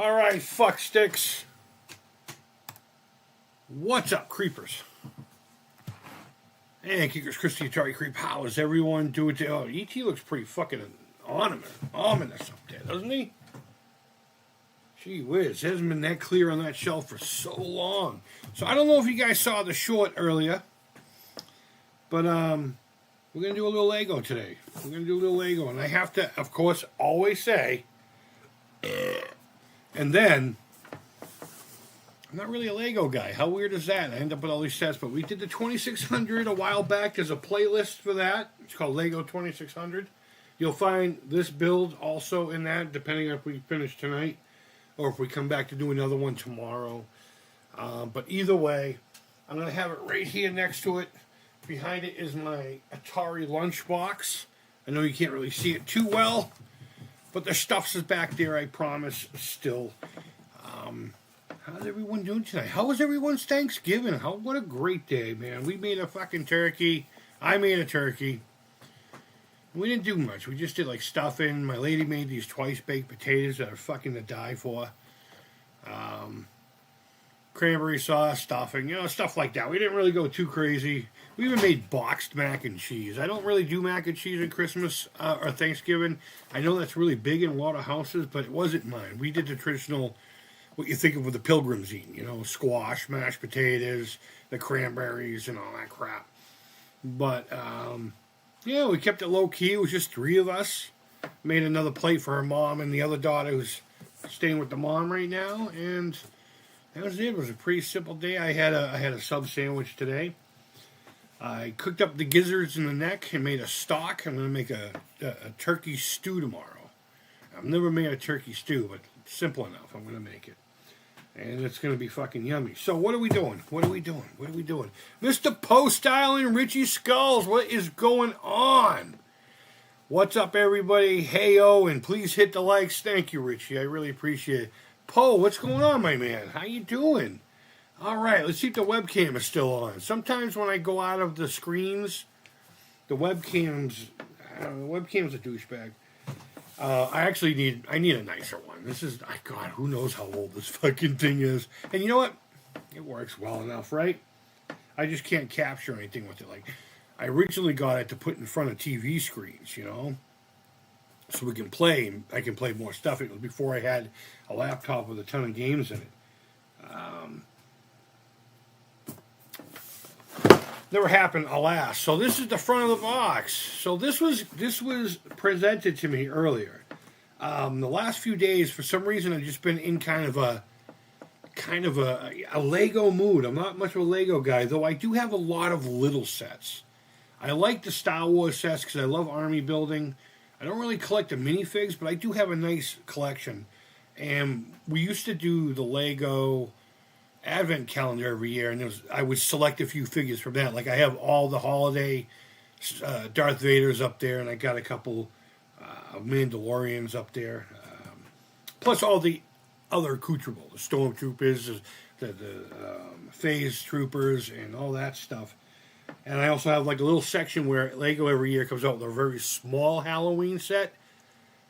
All right, fuck sticks. What's up, creepers? Hey, Kickers, Christy, Atari Creep. How is everyone doing today? Oh, E.T. looks pretty fucking ominous up there, doesn't he? Gee whiz, it hasn't been that clear on that shelf for so long. So I don't know if you guys saw the short earlier, but we're gonna do a little Lego today. We're gonna do a little Lego, and I have to, of course, always say, and then. I'm not really a Lego guy. How weird is that? I end up with all these sets, but we did the 2600 a while back. There's a playlist for that. It's called Lego 2600. You'll find this build also in that, depending on if we finish tonight or if we come back to do another one tomorrow. But either way, I'm going to have it right here next to it. Behind it is my Atari lunchbox. I know you can't really see it too well, but the stuff's is back there, I promise, still. How's everyone doing tonight? How was everyone's Thanksgiving? What a great day, man. We made a fucking turkey. I made a turkey. We didn't do much. We just did like stuffing. My lady made these twice-baked potatoes that are fucking to die for. Cranberry sauce, stuffing, stuff like that. We didn't really go too crazy. We even made boxed mac and cheese. I don't really do mac and cheese at Christmas or Thanksgiving. I know that's really big in a lot of houses, but it wasn't mine. We did the traditional... what you think of with the pilgrims eating, squash, mashed potatoes, the cranberries, and all that crap. But, we kept it low-key. It was just three of us. Made another plate for her mom and the other daughter who's staying with the mom right now. And that was it. It was a pretty simple day. I had a sub sandwich today. I cooked up the gizzards in the neck and made a stock. I'm going to make a turkey stew tomorrow. I've never made a turkey stew, but it's simple enough. I'm going to make it. And it's going to be fucking yummy. So what are we doing? Mr. Post-Style and Richie Skulls, what is going on? What's up, everybody? Hey-o, and please hit the likes. Thank you, Richie. I really appreciate it. Poe, what's going on, my man? How you doing? All right, let's see if the webcam is still on. Sometimes when I go out of the screens, the webcam's a douchebag. I need a nicer one. This is, God, who knows how old this fucking thing is. And you know what? It works well enough, right? I just can't capture anything with it. Like, I originally got it to put in front of TV screens, so we can play. I can play more stuff. It was before I had a laptop with a ton of games in it. Never happened, alas. So this is the front of the box. So this was presented to me earlier. The last few days, for some reason, I've just been in kind of a Lego mood. I'm not much of a Lego guy, though I do have a lot of little sets. I like the Star Wars sets because I love army building. I don't really collect the minifigs, but I do have a nice collection. And we used to do the Lego Advent calendar every year, and I would select a few figures from that. Like I have all the holiday Darth Vaders up there, and I got a couple Mandalorians up there, plus all the other accoutrements, the Stormtroopers, the Phase Troopers, and all that stuff. And I also have like a little section where Lego every year comes out with a very small Halloween set,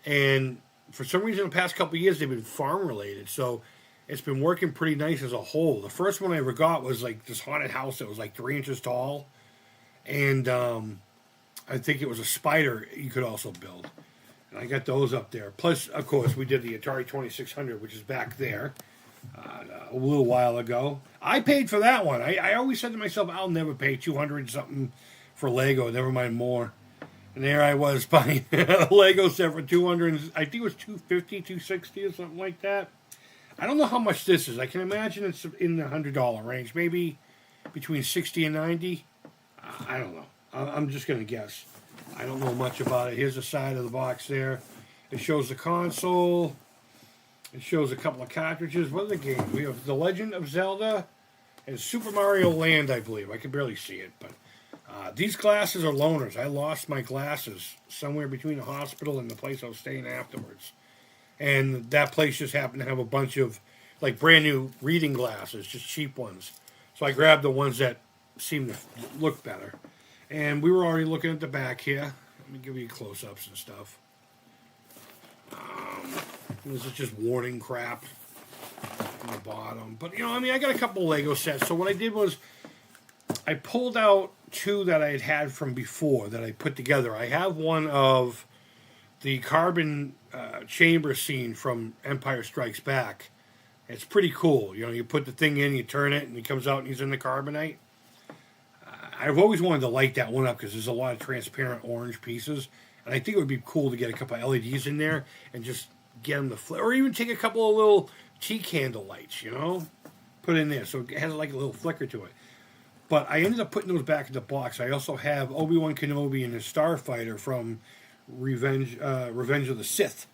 and for some reason the past couple of years they've been farm related, so it's been working pretty nice as a whole. The first one I ever got was like this haunted house that was like 3 inches tall. And I think it was a spider you could also build. And I got those up there. Plus, of course, we did the Atari 2600, which is back there a little while ago. I paid for that one. I always said to myself, I'll never pay $200 something for Lego, never mind more. And there I was buying a Lego set for $200. I think it was $250, $260 or something like that. I don't know how much this is. I can imagine it's in the $100 range. Maybe between $60 and $90. I don't know. I'm just going to guess. I don't know much about it. Here's the side of the box there. It shows the console. It shows a couple of cartridges. What are the games? We have The Legend of Zelda and Super Mario Land, I believe. I can barely see it. But these glasses are loaners. I lost my glasses somewhere between the hospital and the place I was staying afterwards. And that place just happened to have a bunch of, like, brand new reading glasses, just cheap ones. So I grabbed the ones that seemed to look better. And we were already looking at the back here. Let me give you close-ups and stuff. This is just warning crap. on the bottom. But, you know, I mean, I got a couple Lego sets. So what I did was I pulled out two that I had from before that I put together. I have one of the carbon chamber scene from Empire Strikes Back. It's pretty cool. You know, you put the thing in, you turn it, and he comes out and he's in the carbonite. I've always wanted to light that one up because there's a lot of transparent orange pieces. And I think it would be cool to get a couple of LEDs in there and just get them to flare. Or even take a couple of little tea candle lights, you know? Put in there so it has like a little flicker to it. But I ended up putting those back in the box. I also have Obi-Wan Kenobi and his Starfighter from Revenge of the Sith.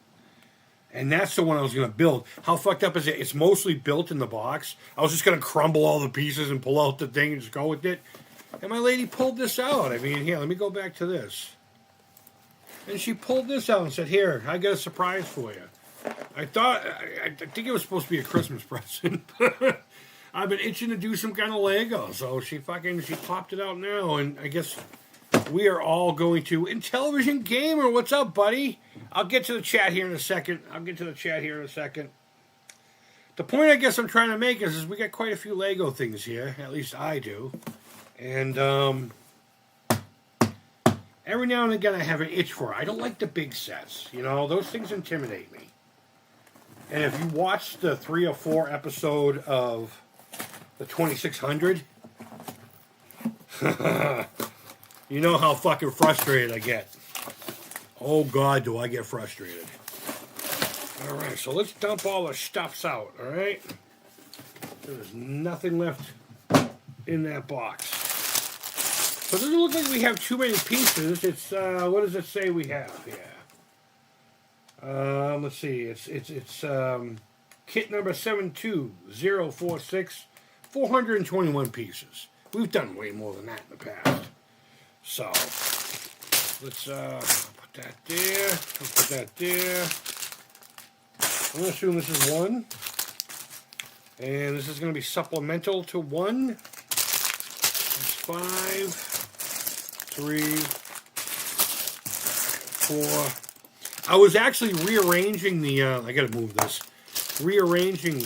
And that's the one I was going to build. How fucked up is it? It's mostly built in the box. I was just going to crumble all the pieces and pull out the thing and just go with it. And my lady pulled this out. I mean, here, let me go back to this. And she pulled this out and said, here, I got a surprise for you. I think it was supposed to be a Christmas present. I've been itching to do some kind of Lego. So she popped it out now. And I guess we are all going to Intellivision Gamer. What's up, buddy? I'll get to the chat here in a second. The point I guess I'm trying to make is we got quite a few Lego things here. At least I do. And every now and again I have an itch for it. I don't like the big sets. You know, those things intimidate me. And if you watch the 3 or 4 episode of the 2600, you know how fucking frustrated I get. Oh, God, do I get frustrated. All right, so let's dump all the stuffs out, all right? There's nothing left in that box. So it doesn't look like we have too many pieces. It's, what does it say we have here? Let's see. It's kit number 72046, 421 pieces. We've done way more than that in the past. So, let's put that there. Put that there. I'm going to assume this is 1. And this is going to be supplemental to 1. That's 5, 3, 4. I was actually rearranging the, I got to move this, rearranging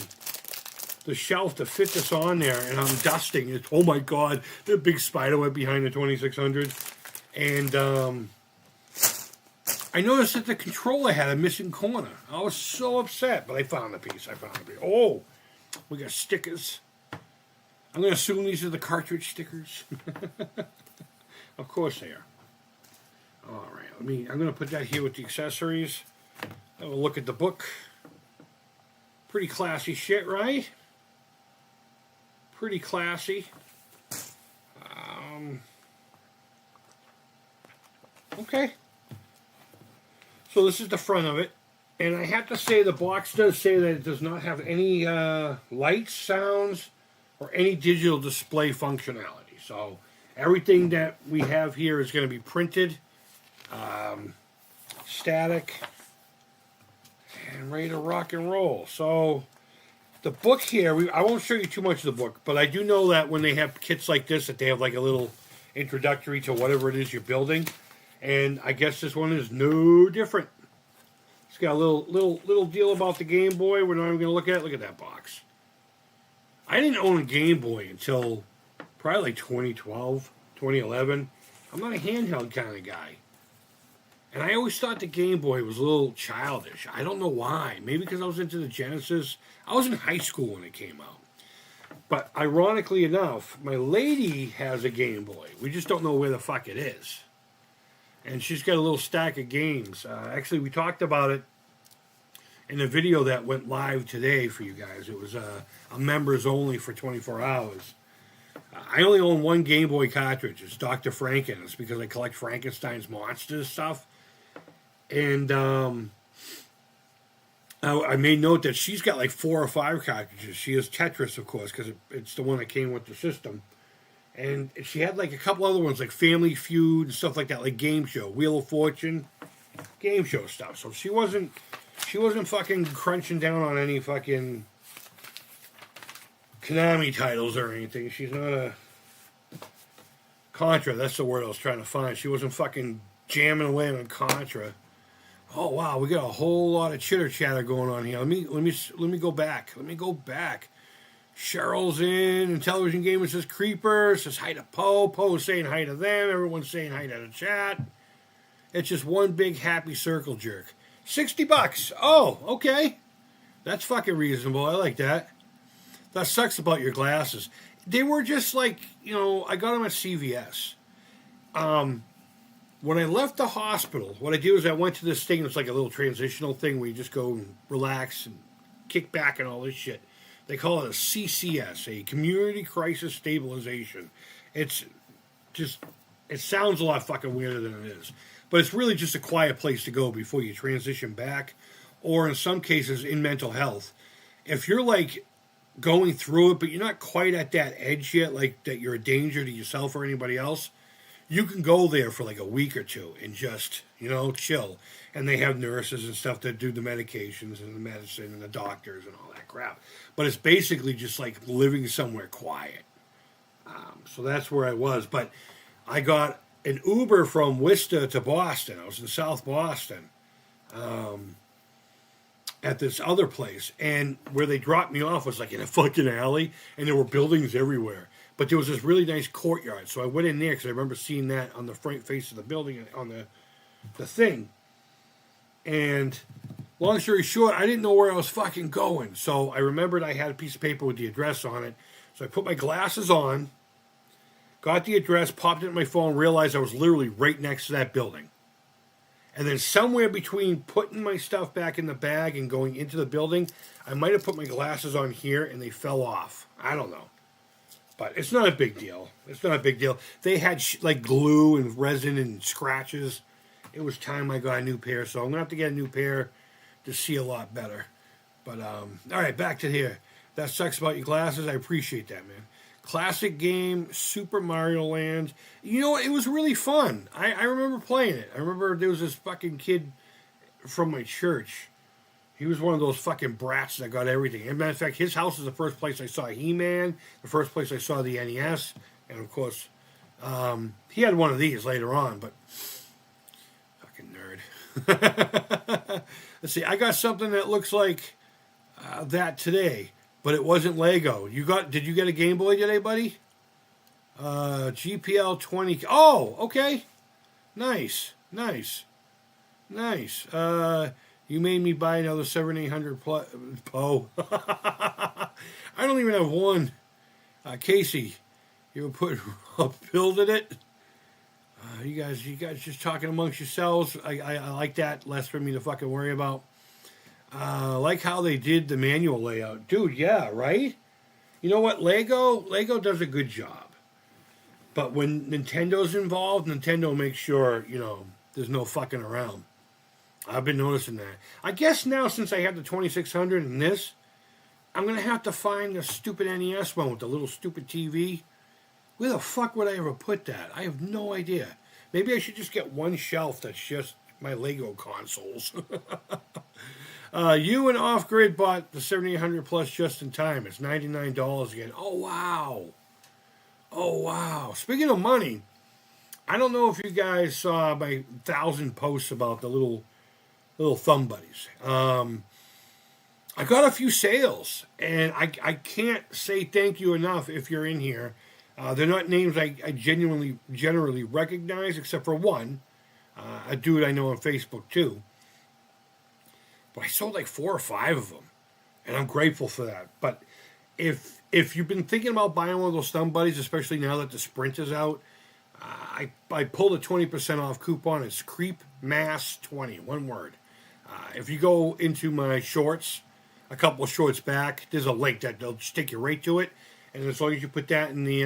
the shelf to fit this on there, and I'm dusting it. Oh my God, the big spider web behind the 2600. And I noticed that the controller had a missing corner. I was so upset, but I found the piece. Oh, we got stickers. I'm going to assume these are the cartridge stickers. Of course they are. All right, I'm going to put that here with the accessories. Have a look at the book. Pretty classy shit, right? Pretty classy. Okay. So this is the front of it. And I have to say the box does say that it does not have any lights, sounds, or any digital display functionality. So everything that we have here is going to be printed, static, and ready to rock and roll. So the book here, I won't show you too much of the book, but I do know that when they have kits like this, that they have like a little introductory to whatever it is you're building. And I guess this one is no different. It's got a little deal about the Game Boy. We're not even going to look at it. Look at that box. I didn't own a Game Boy until probably like 2012, 2011. I'm not a handheld kind of guy. And I always thought the Game Boy was a little childish. I don't know why. Maybe because I was into the Genesis. I was in high school when it came out. But ironically enough, my lady has a Game Boy. We just don't know where the fuck it is. And she's got a little stack of games. Actually, we talked about it in a video that went live today for you guys. It was a members only for 24 hours. I only own one Game Boy cartridge. It's Dr. Franken. It's because I collect Frankenstein's monsters stuff. And I made note that she's got like 4 or 5 cartridges. She has Tetris, of course, because it's the one that came with the system. And she had like a couple other ones, like Family Feud and stuff like that, like Game Show, Wheel of Fortune, Game Show stuff. So she wasn't fucking crunching down on any fucking Konami titles or anything. She's not a Contra. That's the word I was trying to find. She wasn't fucking jamming away on Contra. Oh wow, we got a whole lot of chitter chatter going on here. Let me go back. Let me go back. Cheryl's in, and Television Gamer says Creeper, says hi to Poe. Poe's saying hi to them. Everyone's saying hi to the chat. It's just one big happy circle jerk. $60. Oh, okay. That's fucking reasonable. I like that. That sucks about your glasses. They were just like, I got them at CVS. When I left the hospital, what I did was I went to this thing. It's like a little transitional thing where you just go and relax and kick back and all this shit. They call it a CCS, a Community Crisis Stabilization. It's just, it sounds a lot fucking weirder than it is. But it's really just a quiet place to go before you transition back. Or in some cases, in mental health. If you're like going through it, but you're not quite at that edge yet, like that you're a danger to yourself or anybody else, you can go there for like a week or two and just, chill. And they have nurses and stuff that do the medications and the medicine and the doctors and all that crap. But it's basically just like living somewhere quiet. So that's where I was. But I got an Uber from Worcester to Boston. I was in South Boston at this other place. And where they dropped me off was like in a fucking alley. And there were buildings everywhere. But there was this really nice courtyard. So I went in there because I remember seeing that on the front face of the building on the thing. And long story short, I didn't know where I was fucking going. So I remembered I had a piece of paper with the address on it. So I put my glasses on, got the address, popped it in my phone, realized I was literally right next to that building. And then somewhere between putting my stuff back in the bag and going into the building, I might have put my glasses on here and they fell off. I don't know. But it's not a big deal. It's not a big deal. They had like glue and resin and scratches. It was time I got a new pair, so I'm going to have to get a new pair to see a lot better. But, all right, back to here. That sucks about your glasses. I appreciate that, man. Classic game, Super Mario Land. You know what? It was really fun. I remember playing it. I remember there was this fucking kid from my church. He was one of those fucking brats that got everything. As a matter of fact, his house is the first place I saw He-Man, the first place I saw the NES, and of course, he had one of these later on, but fucking nerd. Let's see, I got something that looks like that today, but it wasn't Lego. Did you get a Game Boy today, buddy? GPL 20. Oh, okay. Nice. You made me buy another 7800 plus. Oh. I don't even have one. Casey, you building it? You guys just talking amongst yourselves. I like that. Less for me to fucking worry about. Like how they did the manual layout. Dude, yeah, right? You know what? Lego does a good job. But when Nintendo's involved, Nintendo makes sure, there's no fucking around. I've been noticing that. I guess now, since I have the 2600 and this, I'm going to have to find the stupid NES one with the little stupid TV. Where the fuck would I ever put that? I have no idea. Maybe I should just get one shelf that's just my Lego consoles. You and Off Grid bought the 7800 plus just in time. It's $99 again. Oh, wow. Speaking of money, I don't know if you guys saw my 1,000 posts about the little thumb buddies. I got a few sales, and I can't say thank you enough if you're in here. They're not names I generally recognize, except for one, a dude I know on Facebook too. But I sold like 4 or 5 of them, and I'm grateful for that. But if you've been thinking about buying one of those thumb buddies, especially now that the Sprint is out, I pulled a 20% off coupon. It's Creep Mass 20, one word. If you go into my shorts, a couple of shorts back, there's a link that they'll just take you right to it. And as long as you put that in the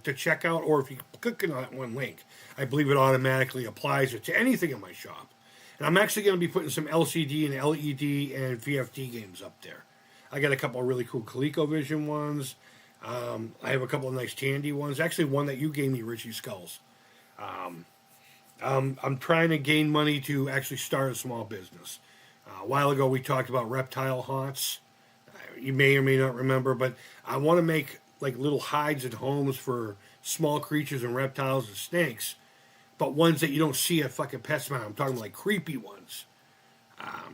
checkout, or if you click on that one link, I believe it automatically applies it to anything in my shop. And I'm actually going to be putting some LCD and LED and VFD games up there. I got a couple of really cool ColecoVision ones. I have a couple of nice Tandy ones. Actually, one that you gave me, Richie Skulls. I'm trying to gain money to actually start a small business. A while ago, we talked about reptile haunts. You may or may not remember, but I want to make like little hides and homes for small creatures and reptiles and snakes. but ones that you don't see at fucking PetSmart. I'm talking like creepy ones.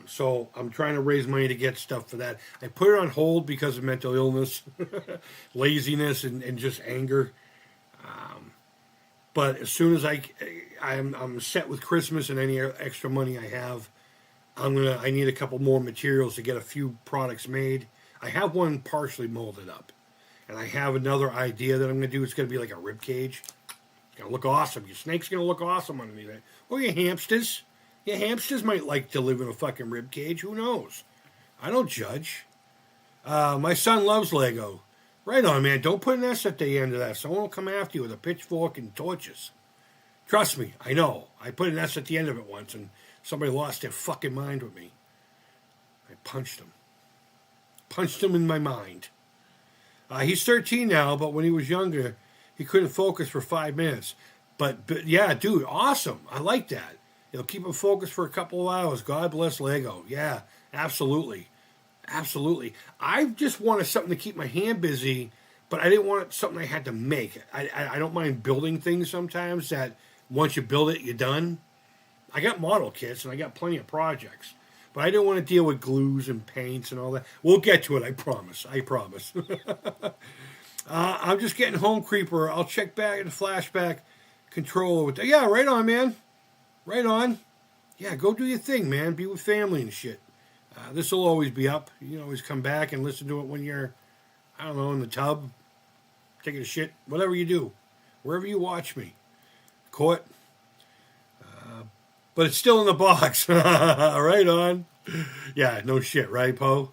So I'm trying to raise money to get stuff for that. I put it on hold because of mental illness, laziness, and just anger. But as soon as I'm set with Christmas and any extra money I have, I need a couple more materials to get a few products made. I have one partially molded up, and I have another idea that I'm going to do. It's going to be like a rib cage. It's going to look awesome. Your snake's going to look awesome underneath it. Or your hamsters. Your hamsters might like to live in a fucking rib cage. Who knows? I don't judge. My son loves Lego. Right on, man. Don't put an S at the end of that. Someone will come after you with a pitchfork and torches. Trust me, I know. I put an S at the end of it once, and somebody lost their fucking mind with me. I punched him. Punched him in my mind. He's 13 now, but when he was younger, he couldn't focus for 5 minutes. But yeah, dude, awesome. I like that. It'll keep him focused for a couple of hours. God bless Lego. Yeah, absolutely. Absolutely. I just wanted something to keep my hand busy, but I didn't want something I had to make. I don't mind building things sometimes that once you build it, you're done. I got model kits and I got plenty of projects, but I didn't want to deal with glues and paints and all that. We'll get to it, I promise. I promise. I'm just getting home, Creeper. I'll check back in the flashback controller. Yeah, right on, man. Right on. Yeah, go do your thing, man. Be with family and shit. This will always be up. You can always come back and listen to it when you're, I don't know, in the tub, taking a shit, whatever you do, wherever you watch me. Court. But it's still in the box. Right on. Yeah, no shit, right, Poe?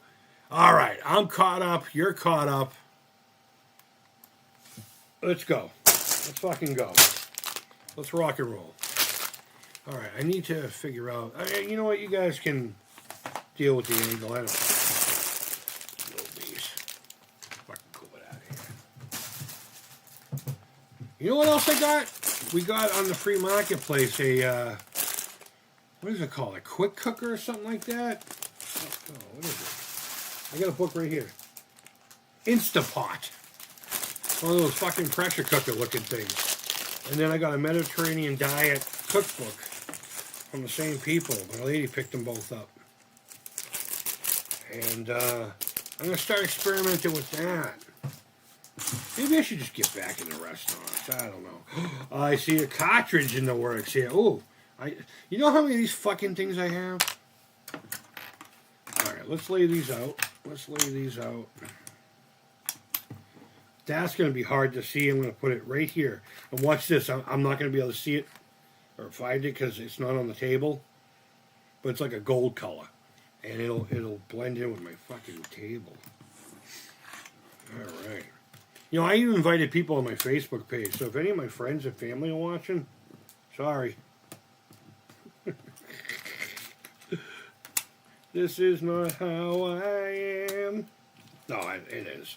All right, I'm caught up. You're caught up. Let's go. Let's fucking go. Let's rock and roll. All right, I need to figure out. You know what? You guys can deal with the angle. I don't know. Little bees. Fucking cool it out of here. You know what else I got? We got on the free marketplace a, what is it called? A quick cooker or something like that? Oh, what is it? I got a book right here. Instapot. One of those fucking pressure cooker looking things. And then I got a Mediterranean diet cookbook from the same people. My lady picked them both up. And I'm going to start experimenting with that. Maybe I should just get back in the restaurants. I don't know. I see a cartridge in the works here. Oh, you know how many of these fucking things I have? All right, let's lay these out. Let's lay these out. That's going to be hard to see. I'm going to put it right here. And watch this. I'm not going to be able to see it or find it because it's not on the table. But it's like a gold color. And it'll blend in with my fucking table. All right. You know, I even invited people on my Facebook page. So if any of my friends and family are watching, sorry. This is not how I am. No, it is.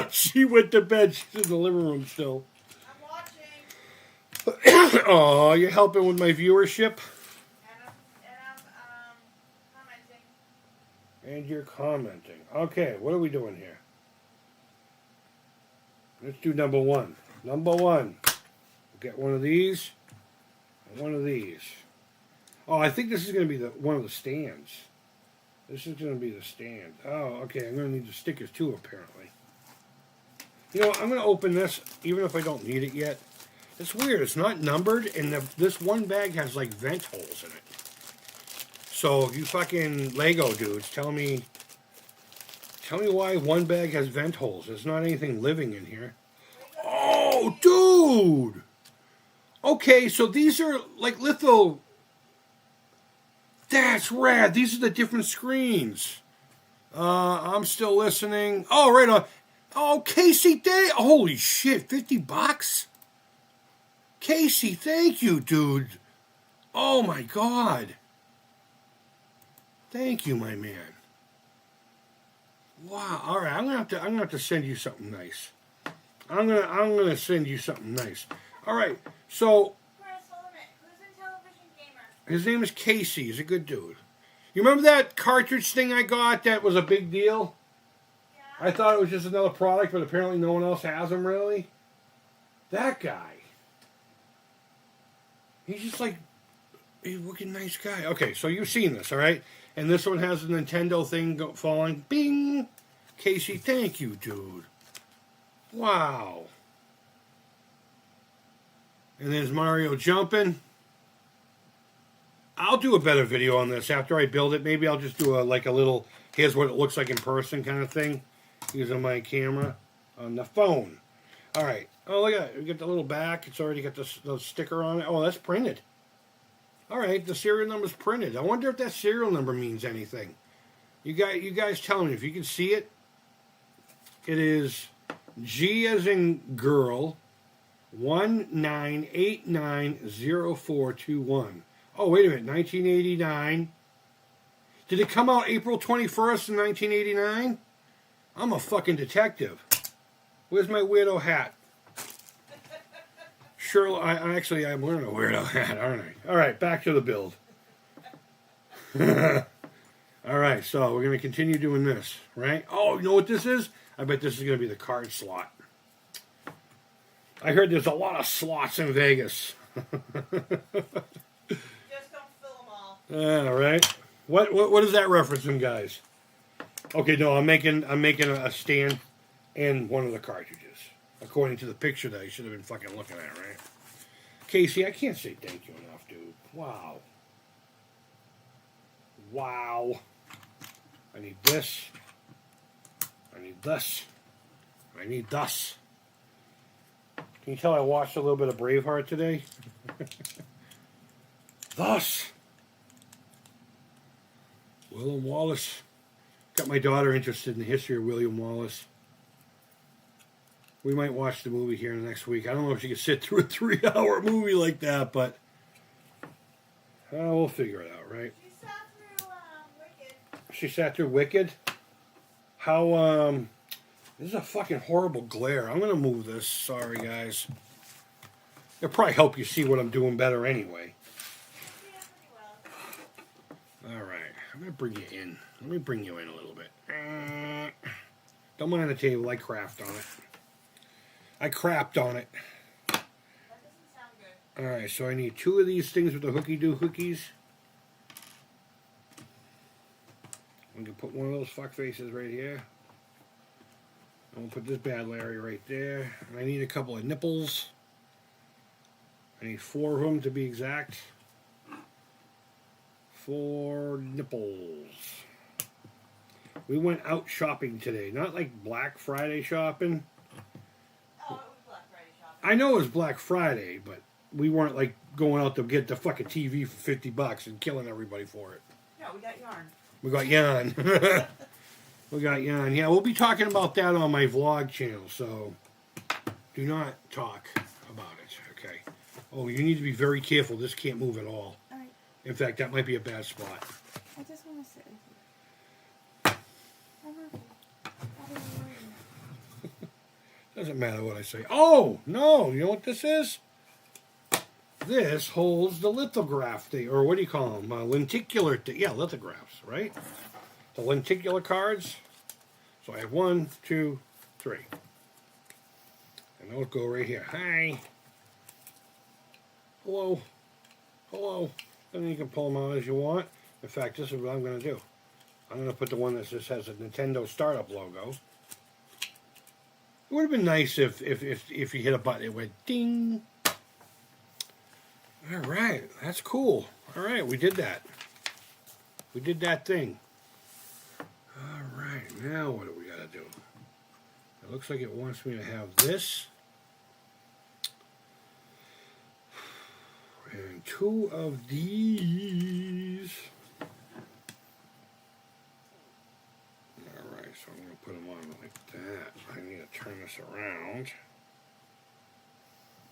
She went to bed. She's in the living room still. I'm watching. Oh, you're helping with my viewership? And I'm commenting. And you're commenting. Okay, what are we doing here? Let's do number one. Number one. We'll get one of these and one of these. Oh, I think this is going to be one of the stands. This is going to be the stand. Oh, okay. I'm going to need the stickers too, apparently. You know, I'm going to open this, even if I don't need it yet. It's weird. It's not numbered, and this one bag has, like, vent holes in it. So, you fucking Lego dudes, tell me why one bag has vent holes. There's not anything living in here. Oh, dude! Okay, so these are, like, litho... That's rad. These are the different screens. I'm still listening. Oh, right on. Oh, Casey, holy shit, $50? Casey, thank you, dude. Oh my God. Thank you, my man. Wow. All right, I'm gonna have to send you something nice. I'm gonna send you something nice. All right, so. His name is Casey. He's a good dude. You remember that cartridge thing I got that was a big deal? Yeah. I thought it was just another product, but apparently no one else has them, really. That guy. He's just like a looking nice guy. Okay, so you've seen this, all right? And this one has a Nintendo thing falling. Bing! Casey, thank you, dude. Wow. And there's Mario jumping. I'll do a better video on this after I build it. Maybe I'll just do a little, here's what it looks like in person kind of thing. Using my camera on the phone. All right. Oh, look at it. We get the little back. It's already got the sticker on it. Oh, that's printed. All right. The serial number's printed. I wonder if that serial number means anything. You guys tell me if you can see it. It is G as in girl, 19890421. Oh, wait a minute. 1989. Did it come out April 21st in 1989? I'm a fucking detective. Where's my weirdo hat? Sure, I'm wearing a weirdo hat, aren't I? All right, back to the build. All right, so we're going to continue doing this, right? Oh, you know what this is? I bet this is going to be the card slot. I heard there's a lot of slots in Vegas. Just don't fill them all. All right. What is that referencing, guys? Okay, no, I'm making a stand and one of the cartridges. According to the picture that I should have been fucking looking at, right? Casey, I can't say thank you enough, dude. Wow. Wow. I need this. I need this. I need this. Can you tell I watched a little bit of Braveheart today? Thus. William Wallace. Got my daughter interested in the history of William Wallace. We might watch the movie here in the next week. I don't know if she can sit through a 3-hour movie like that, but we'll figure it out, right? She sat through Wicked. She sat through Wicked? How, this is a fucking horrible glare. I'm going to move this. Sorry, guys. It'll probably help you see what I'm doing better anyway. Yeah, pretty well. All right. I'm going to bring you in. Let me bring you in a little bit. Don't mind the table. I craft on it. I crapped on it. That doesn't sound good. Alright, so I need 2 of these things with the hooky-doo-hookies. I'm going to put one of those fuck faces right here. I'm going to put this bad Larry right there. And I need a couple of nipples. I need 4 of them to be exact. 4 nipples. We went out shopping today. Not like Black Friday shopping. Oh, it was Black Friday shopping. I know it was Black Friday, but we weren't like going out to get the fucking TV for $50 and killing everybody for it. Yeah, we got yarn. We got yarn. We got yarn. Yeah, we'll be talking about that on my vlog channel, so do not talk about it, okay? Oh, you need to be very careful. This can't move at all. All right. In fact, that might be a bad spot. I just want to sit with you. Doesn't matter what I say. Oh, no. You know what this is? This holds the lithograph thing, or what do you call them? Lenticular, yeah, lithographs, right? The lenticular cards. So I have 1, 2, 3. And those go right here. Hi. Hello. Hello. And then you can pull them out as you want. In fact, this is what I'm going to do. I'm going to put the one that just has a Nintendo startup logo. It would have been nice if you hit a button, it went ding. All right, that's cool. All right, we did that. We did that thing. All right, now what do we got to do? It looks like it wants me to have this. And 2 of these. All right, so I'm going to put them on like that. I need to turn this around.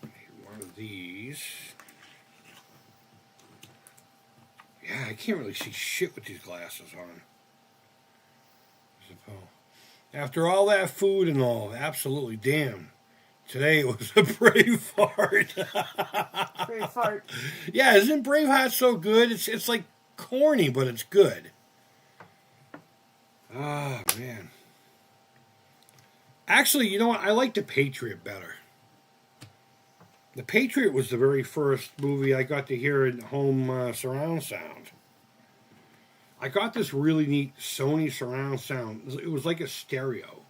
I need 1 of these. Yeah, I can't really see shit with these glasses on. I suppose. After all that food and all, absolutely damn. Today it was a Braveheart. Braveheart. Yeah, isn't Braveheart so good? It's like corny, but it's good. Ah, man. Actually, you know what? I like the Patriot better. The Patriot was the very first movie I got to hear in home surround sound. I got this really neat Sony surround sound. It was like a stereo.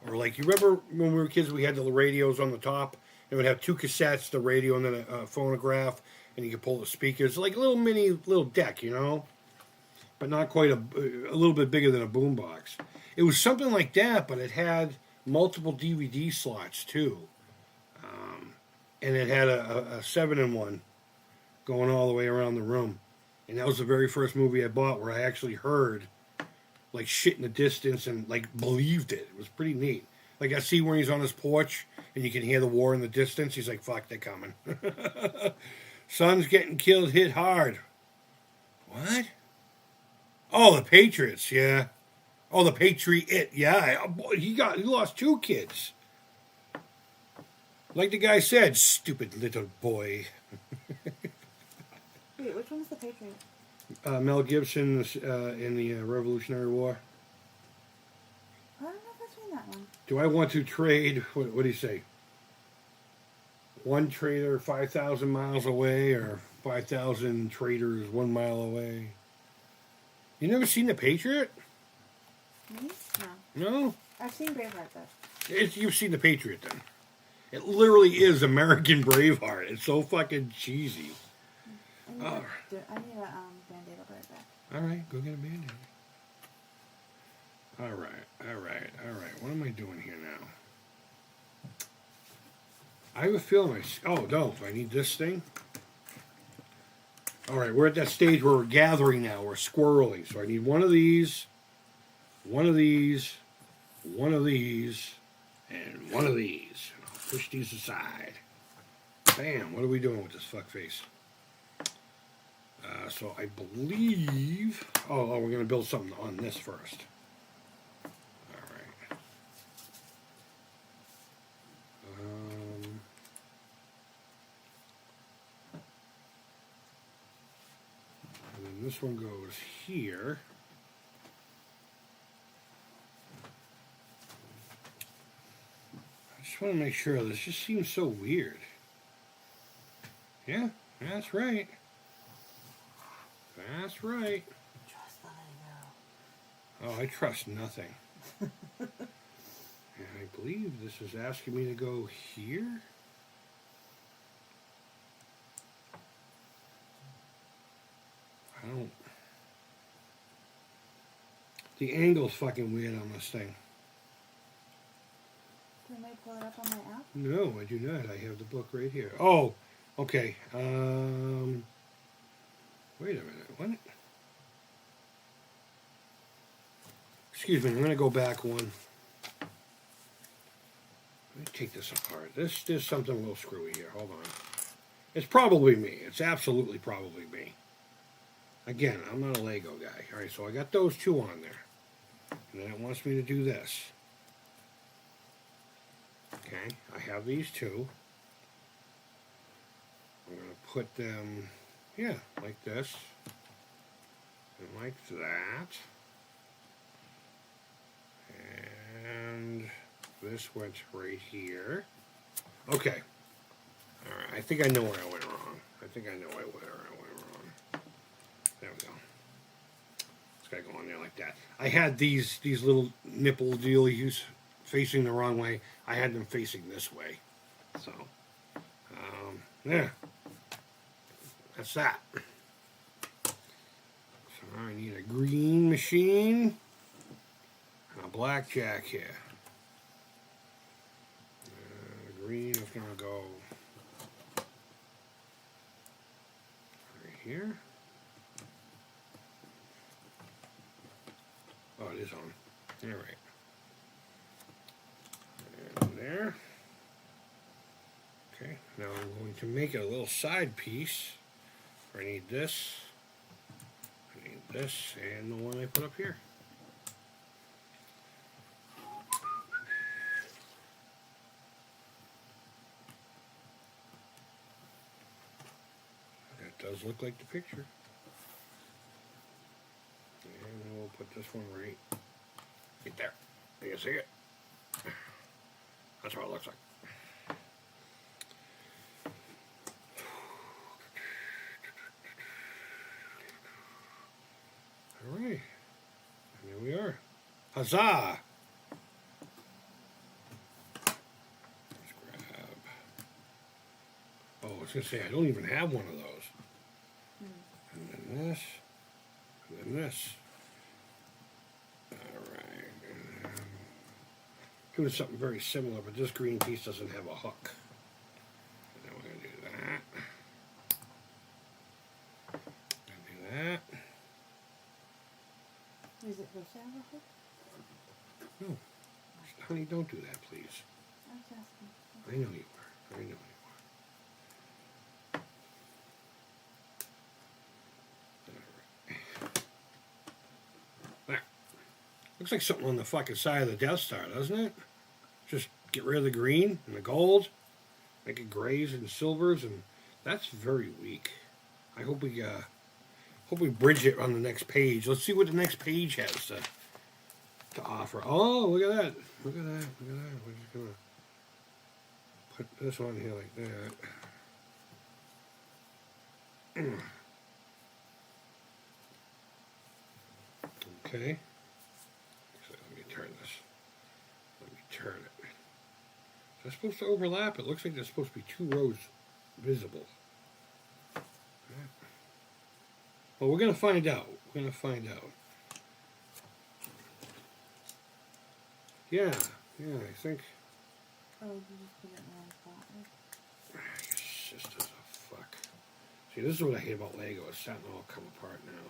Or like, you remember when we were kids, we had the radios on the top? It would have two cassettes, the radio and then a phonograph, and you could pull the speakers. Like a little mini, little deck, you know? But not quite a little bit bigger than a boombox. It was something like that, but it had multiple DVD slots too. And it had a 7-in-1 going all the way around the room. And that was the very first movie I bought where I actually heard like shit in the distance and like believed it. It was pretty neat. Like I see when he's on his porch and you can hear the war in the distance. He's like, fuck, they're coming. Son's getting killed, hit hard. What? Oh, the Patriots, yeah. Oh, the Patriot, yeah. He lost 2 kids. Like the guy said, stupid little boy. Wait, which one's the Patriot? Mel Gibson in the Revolutionary War. I don't know if I've seen that one. Do I want to trade, what do you say? One trader 5,000 miles away or 5,000 traders 1 mile away? You never seen The Patriot? Me? No. No? I've seen Braveheart though. You've seen The Patriot then. It literally is American Braveheart. It's so fucking cheesy. I need a Band-Aid. I'll be right back. All right, go get a Band-Aid. All right. What am I doing here now? I have a feeling do I need this thing? All right, we're at that stage where we're gathering now. We're squirreling. So I need one of these, one of these, one of these, and one of these. And I'll push these aside. Bam, what are we doing with this fuckface? So I believe... Oh, we're going to build something on this first. All right. And then this one goes here. I just want to make sure. This just seems so weird. Yeah, that's right. That's right. Trust the Lego. Oh, I trust nothing. And I believe this is asking me to go here. I don't... The angle's fucking weird on this thing. Can I pull it up on my app? No, I do not. I have the book right here. Oh, okay. Wait a minute. What? Excuse me. I'm going to go back one. Let me take this apart. There's something a little screwy here. Hold on. It's probably me. It's absolutely probably me. Again, I'm not a Lego guy. All right, so I got those 2 on there. And then it wants me to do this. Okay, I have these 2. I'm going to put them, yeah, like this. And like that. And this went right here. Okay. All right, I think I know where I went wrong. There we go. It's got to go on there like that. I had these little nipple dealies facing the wrong way. I had them facing this way. So, yeah. That's that. So I need a green machine and a blackjack here. Green is going to go right here. Oh, it is on. All right. And there. Okay, now I'm going to make it a little side piece. I need this. I need this and the one I put up here. That does look like the picture. And we'll put this one right there. You see it? That's what it looks like. Huzzah! Let's grab. Oh, I was going to say, I don't even have one of those. And then this. And then this. Alright. Doing something very similar, but this green piece doesn't have a hook. And then we're going to do that. And do that. Is it supposed to have a hook? No. Honey, don't do that, please. I was asking. I know you are. I know you are. There. Looks like something on the fucking side of the Death Star, doesn't it? Just get rid of the green and the gold, make it grays and silvers, and that's very weak. I hope we bridge it on the next page. Let's see what the next page has to offer. Oh, look at that! Look at that! Look at that! We're just gonna put this on here like that. Okay. So let me turn this. Let me turn it. Is that supposed to overlap? It looks like there's supposed to be 2 rows visible. Well, we're going to find out. We're going to find out. Yeah, I think. Oh, you just put it in the wrong spot. Right? Your sister's a fuck. See, this is what I hate about Lego. It's starting to all come apart now.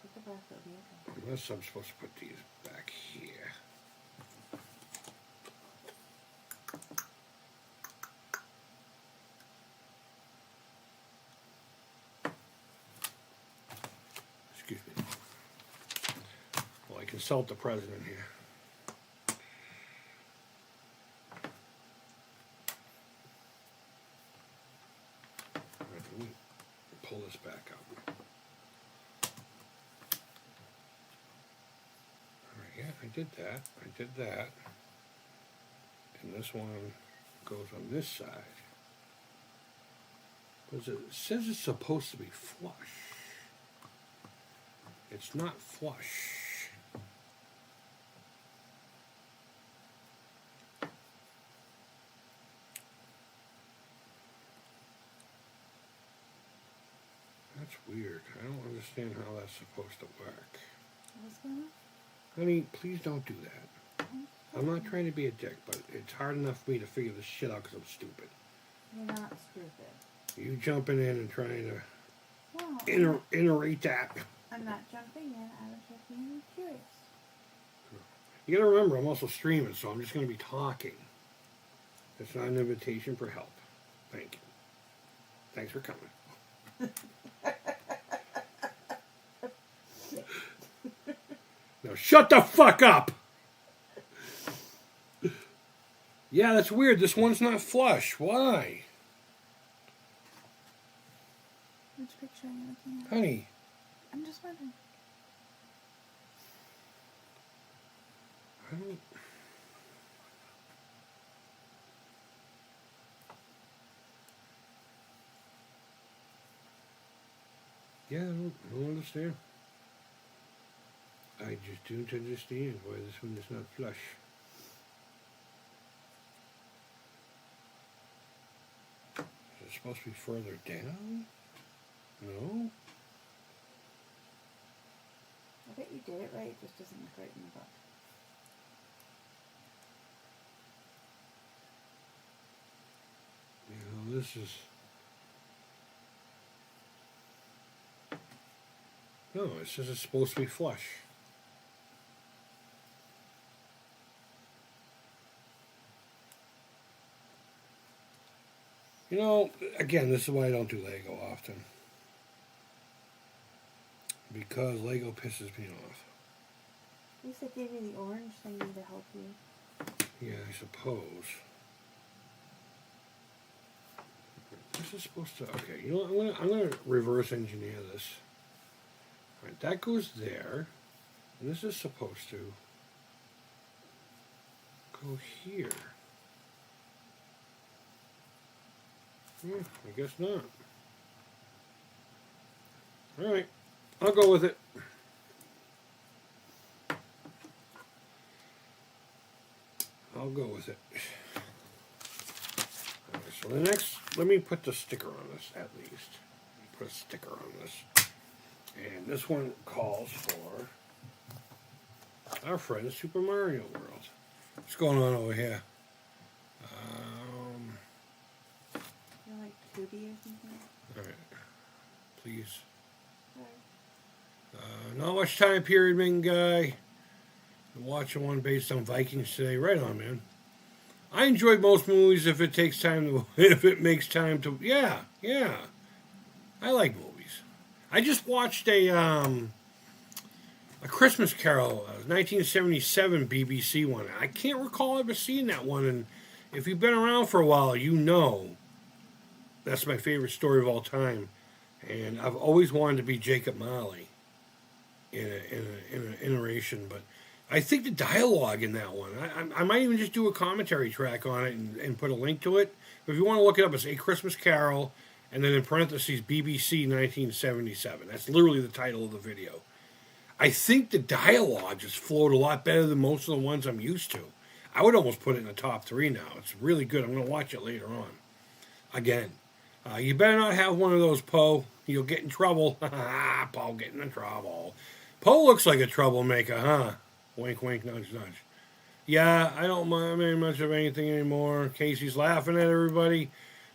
Put the back, it'll be okay. Unless I'm supposed to put these back here. Excuse me. Well, I consult the president here. All right, let me pull this back up. Alright, yeah, I did that. I did that. And this one goes on this side. Because it says it's supposed to be flush. It's not flush. That's weird. I don't understand how that's supposed to work. What's going on? Honey, please don't do that. I'm not trying to be a dick, but it's hard enough for me to figure this shit out because I'm stupid. You're not stupid. You jumping in and trying to Well, iterate that. I'm not jumping in. I was just being curious. You gotta remember, I'm also streaming, so I'm just gonna be talking. It's not an invitation for help. Thank you. Thanks for coming. Now shut the fuck up! Yeah, that's weird. This one's not flush. Why? Which picture are you looking at? Honey. I'm just wondering. I don't... Yeah, I don't understand. I just don't understand why this one is not flush. Is it supposed to be further down? No? I bet you did it right. It just doesn't look right in the book. You know, this is... No, it says it's supposed to be flush. You know, again, this is why I don't do Lego often. Because Lego pisses me off. At least I gave you the orange thingy to help you. Yeah, I suppose. This is supposed to... Okay, you know what? I'm gonna reverse engineer this. All right, that goes there. And this is supposed to go here. I guess not. Alright, I'll go with it. I'll go with it. All right, so the next, let me put the sticker on this at least. Put a sticker on this. And this one calls for our friend Super Mario World. What's going on over here? You like Tubi or something? Alright. Please. Alright. Not much time period, main guy. I'm watching one based on Vikings today. Right on, man. I enjoy most movies if it takes time to, if it makes time to, yeah. I like movies. I just watched a Christmas Carol, 1977 BBC one. I can't recall ever seeing that one, and if you've been around for a while, you know that's my favorite story of all time. And I've always wanted to be Jacob Marley in an iteration, but I think the dialogue in that one, I might even just do a commentary track on it and put a link to it. But if you want to look it up, it's A Christmas Carol, and then in parentheses, BBC 1977. That's literally the title of the video. I think the dialogue just flowed a lot better than most of the ones I'm used to. I would almost put it in the top 3 now. It's really good. I'm going to watch it later on. Again, you better not have one of those, Poe. You'll get in trouble. Poe getting in trouble. Poe looks like a troublemaker, huh? Wink, wink, nudge, nudge. Yeah, I don't mind very much of anything anymore. Casey's laughing at everybody.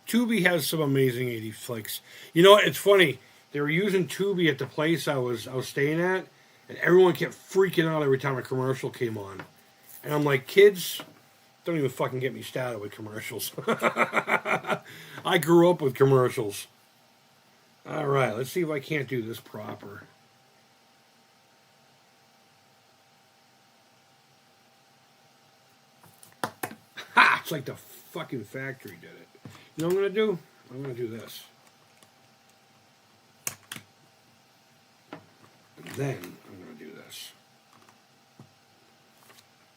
Tubi has some amazing 80s flicks. You know what? It's funny. They were using Tubi at the place I was staying at, and everyone kept freaking out every time a commercial came on. And I'm like, kids, don't even fucking get me started with commercials. I grew up with commercials. All right, let's see if I can't do this proper. Ha! It's like the fucking factory did it. You know what I'm going to do? I'm going to do this. And then I'm going to do this.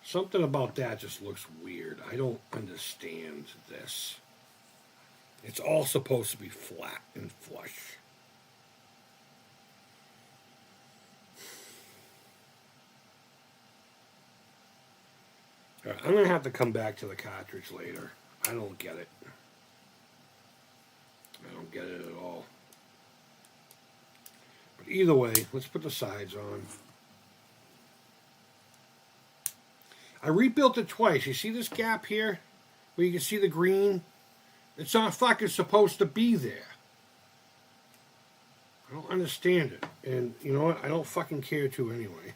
Something about that just looks weird. I don't understand this. It's all supposed to be flat and flush. All right, I'm going to have to come back to the cartridge later. I don't get it. I don't get it at all. But either way, let's put the sides on. I rebuilt it twice. You see this gap here? Where you can see the green? It's not fucking supposed to be there. I don't understand it. And you know what? I don't fucking care to anyway.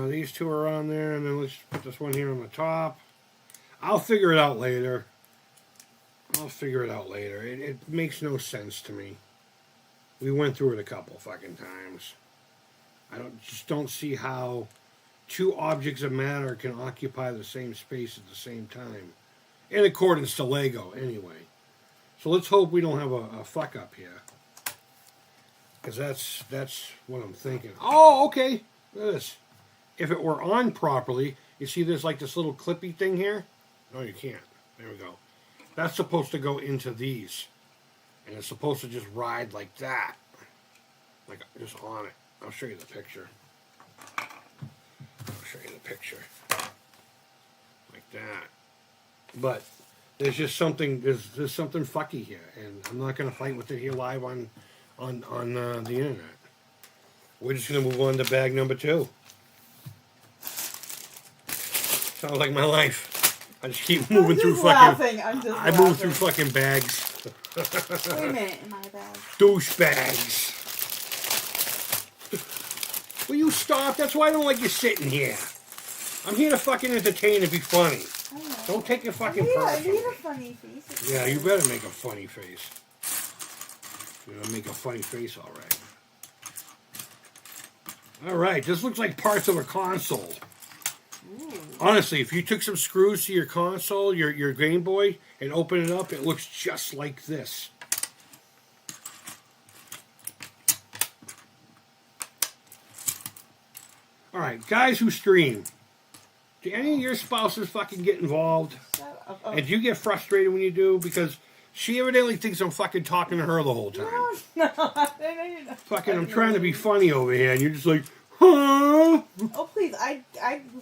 These two are on there, and then let's put this one here on the top. I'll figure it out later. It makes no sense to me. We went through it a couple fucking times. I just don't see how two objects of matter can occupy the same space at the same time. In accordance to Lego, anyway. So let's hope we don't have a fuck up here. Because that's what I'm thinking. Oh, okay. Look at this. If it were on properly, you see there's like this little clippy thing here? No, you can't. There we go. That's supposed to go into these. And it's supposed to just ride like that. Like just on it. I'll show you the picture. Like that. But there's just something, there's something fucky here. And I'm not going to fight with it here live on the internet. We're just going to move on to bag number 2. Sounds like my life. I just keep moving through fucking... I move through fucking bags. Wait a minute, in my bag. Douche bags. Will you stop? That's why I don't like you sitting here. I'm here to fucking entertain and be funny. Don't take your fucking personal. I need a funny face. Yeah, you better make a funny face. You're gonna make a funny face, all right. All right, this looks like parts of a console. Ooh. Honestly, if you took some screws to your console, your Game Boy, and open it up, it looks just like this. All right, guys who stream, do any of your spouses fucking get involved? And do you get frustrated when you do? Because She evidently thinks I'm fucking talking to her the whole time. No, I know you're not. Fucking, I'm trying to be funny over here, and you're just like, huh? Oh please! I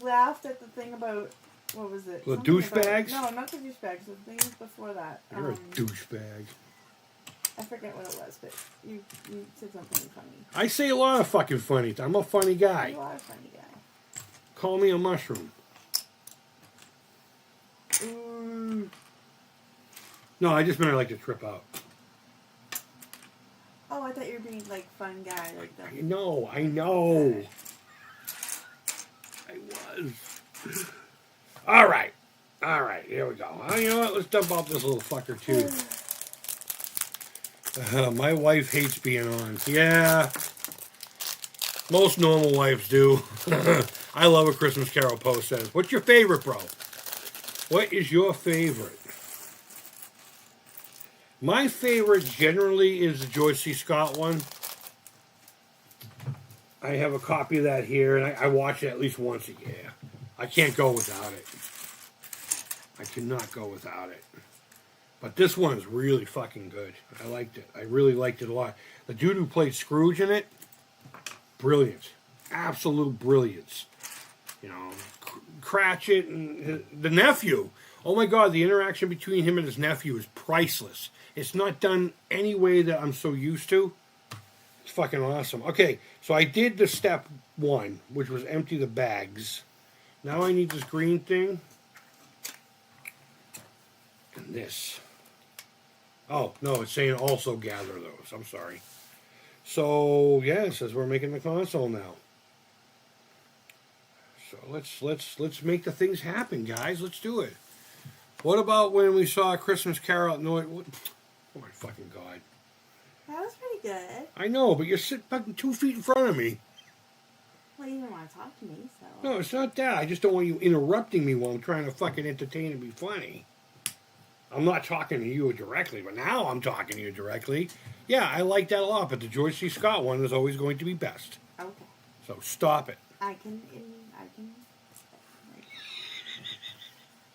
laughed at the thing about what was it? The Something douchebags? about- No, not the douchebags. The things before that. You're a douchebag. I forget what it was, but you said something funny. I say a lot of fucking funny. I'm a funny guy. You are a funny guy. Call me a mushroom. No, I just meant I like to trip out. Oh, I thought you were being like fun guy, like that. I know. I was. All right. Here we go. You know what? Let's dump out this little fucker too. My wife hates being on. Yeah. Most normal wives do. I love a Christmas Carol post says. What's your favorite, bro? What is your favorite? My favorite generally is the George C. Scott one. I have a copy of that here, and I watch it at least once a year. I can't go without it. I cannot go without it. But this one is really fucking good. I liked it. I really liked it a lot. The dude who played Scrooge in it, brilliant. Absolute brilliance. You know, Cratchit and the nephew. Oh my God, the interaction between him and his nephew is priceless. It's not done any way that I'm so used to. It's fucking awesome. Okay, so I did the step one, which was empty the bags. Now I need this green thing. And this. Oh, no, it's saying also gather those. I'm sorry. So, yeah, it says we're making the console now. So let's make the things happen, guys. Let's do it. What about when we saw Christmas Carol? No, oh my fucking God. That was pretty good. I know, but you're sitting fucking 2 feet in front of me. Well, you didn't want to talk to me, so. No, it's not that. I just don't want you interrupting me while I'm trying to fucking entertain and be funny. I'm not talking to you directly, but now I'm talking to you directly. Yeah, I like that a lot, but the George C. Scott one is always going to be best. Okay. So stop it. I can.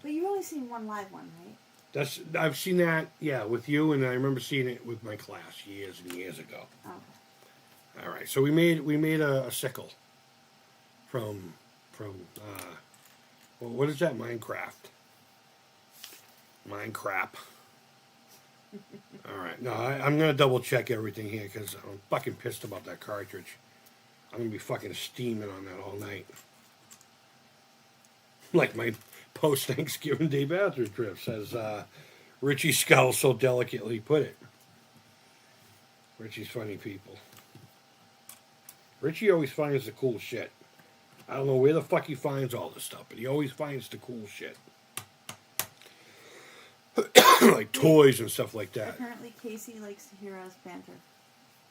But you've only seen one live one, right? I've seen that, yeah, with you, and I remember seeing it with my class years and years ago. Okay. All right, so we made a sickle from well, what is that? Minecraft. All right, no, I'm gonna double check everything here because I'm fucking pissed about that cartridge. I'm gonna be fucking steaming on that all night, like my post-Thanksgiving Day bathroom trip, says Richie Scull so delicately put it. Richie's funny people. Richie always finds the cool shit. I don't know where the fuck he finds all this stuff, but he always finds the cool shit. Like toys and stuff like that. Apparently Casey likes to hear us banter.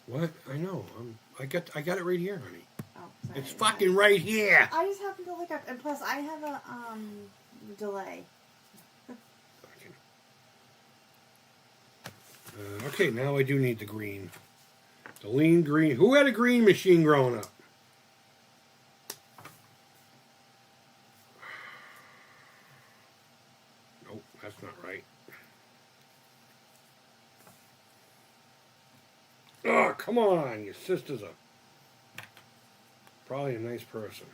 What? I know. I got it right here, honey. Oh, sorry. It's fucking right here. I just happened to look up, and plus I have a delay. Okay, now I do need the green. The lean green. Who had a green machine growing up? Nope, that's not right. Oh, come on. Your sister's probably a nice person.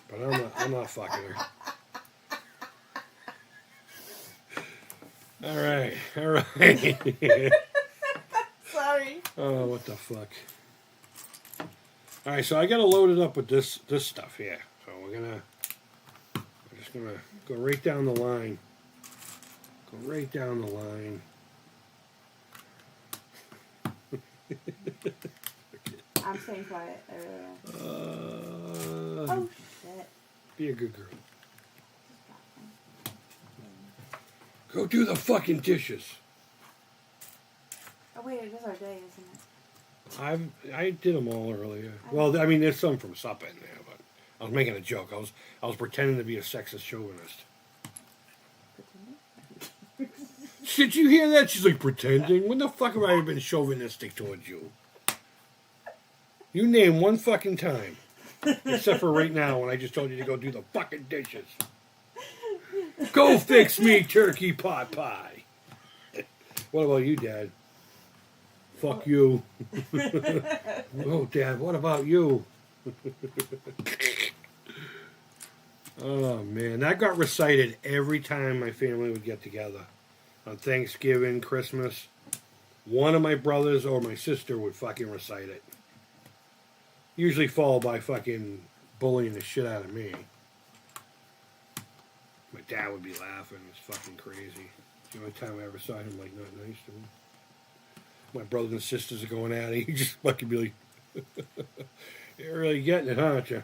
But I'm not fucking her. All right. Sorry. Oh, what the fuck. All right, so I got to load it up with this stuff here. So we're just going to go right down the line. I'm staying quiet. Oh, shit. Be a good girl. Go do the fucking dishes. Oh, wait, it is our day, isn't it? I did them all earlier. Well, I mean, there's some from supper in there, but I was making a joke. I was pretending to be a sexist chauvinist. Pretending? Did you hear that? She's like, pretending? When the fuck have I ever been chauvinistic towards you? You name one fucking time. Except for right now when I just told you to go do the fucking dishes. Go fix me turkey pot pie. What about you, Dad? Fuck you. Oh, Dad, what about you? Oh, man. That got recited every time my family would get together. On Thanksgiving, Christmas. One of my brothers or my sister would fucking recite it. Usually followed by fucking bullying the shit out of me. My dad would be laughing. It's fucking crazy. The only time I ever saw him, like, not nice to me. My brothers and sisters are going at it. He just fucking be like, you're really getting it, aren't you?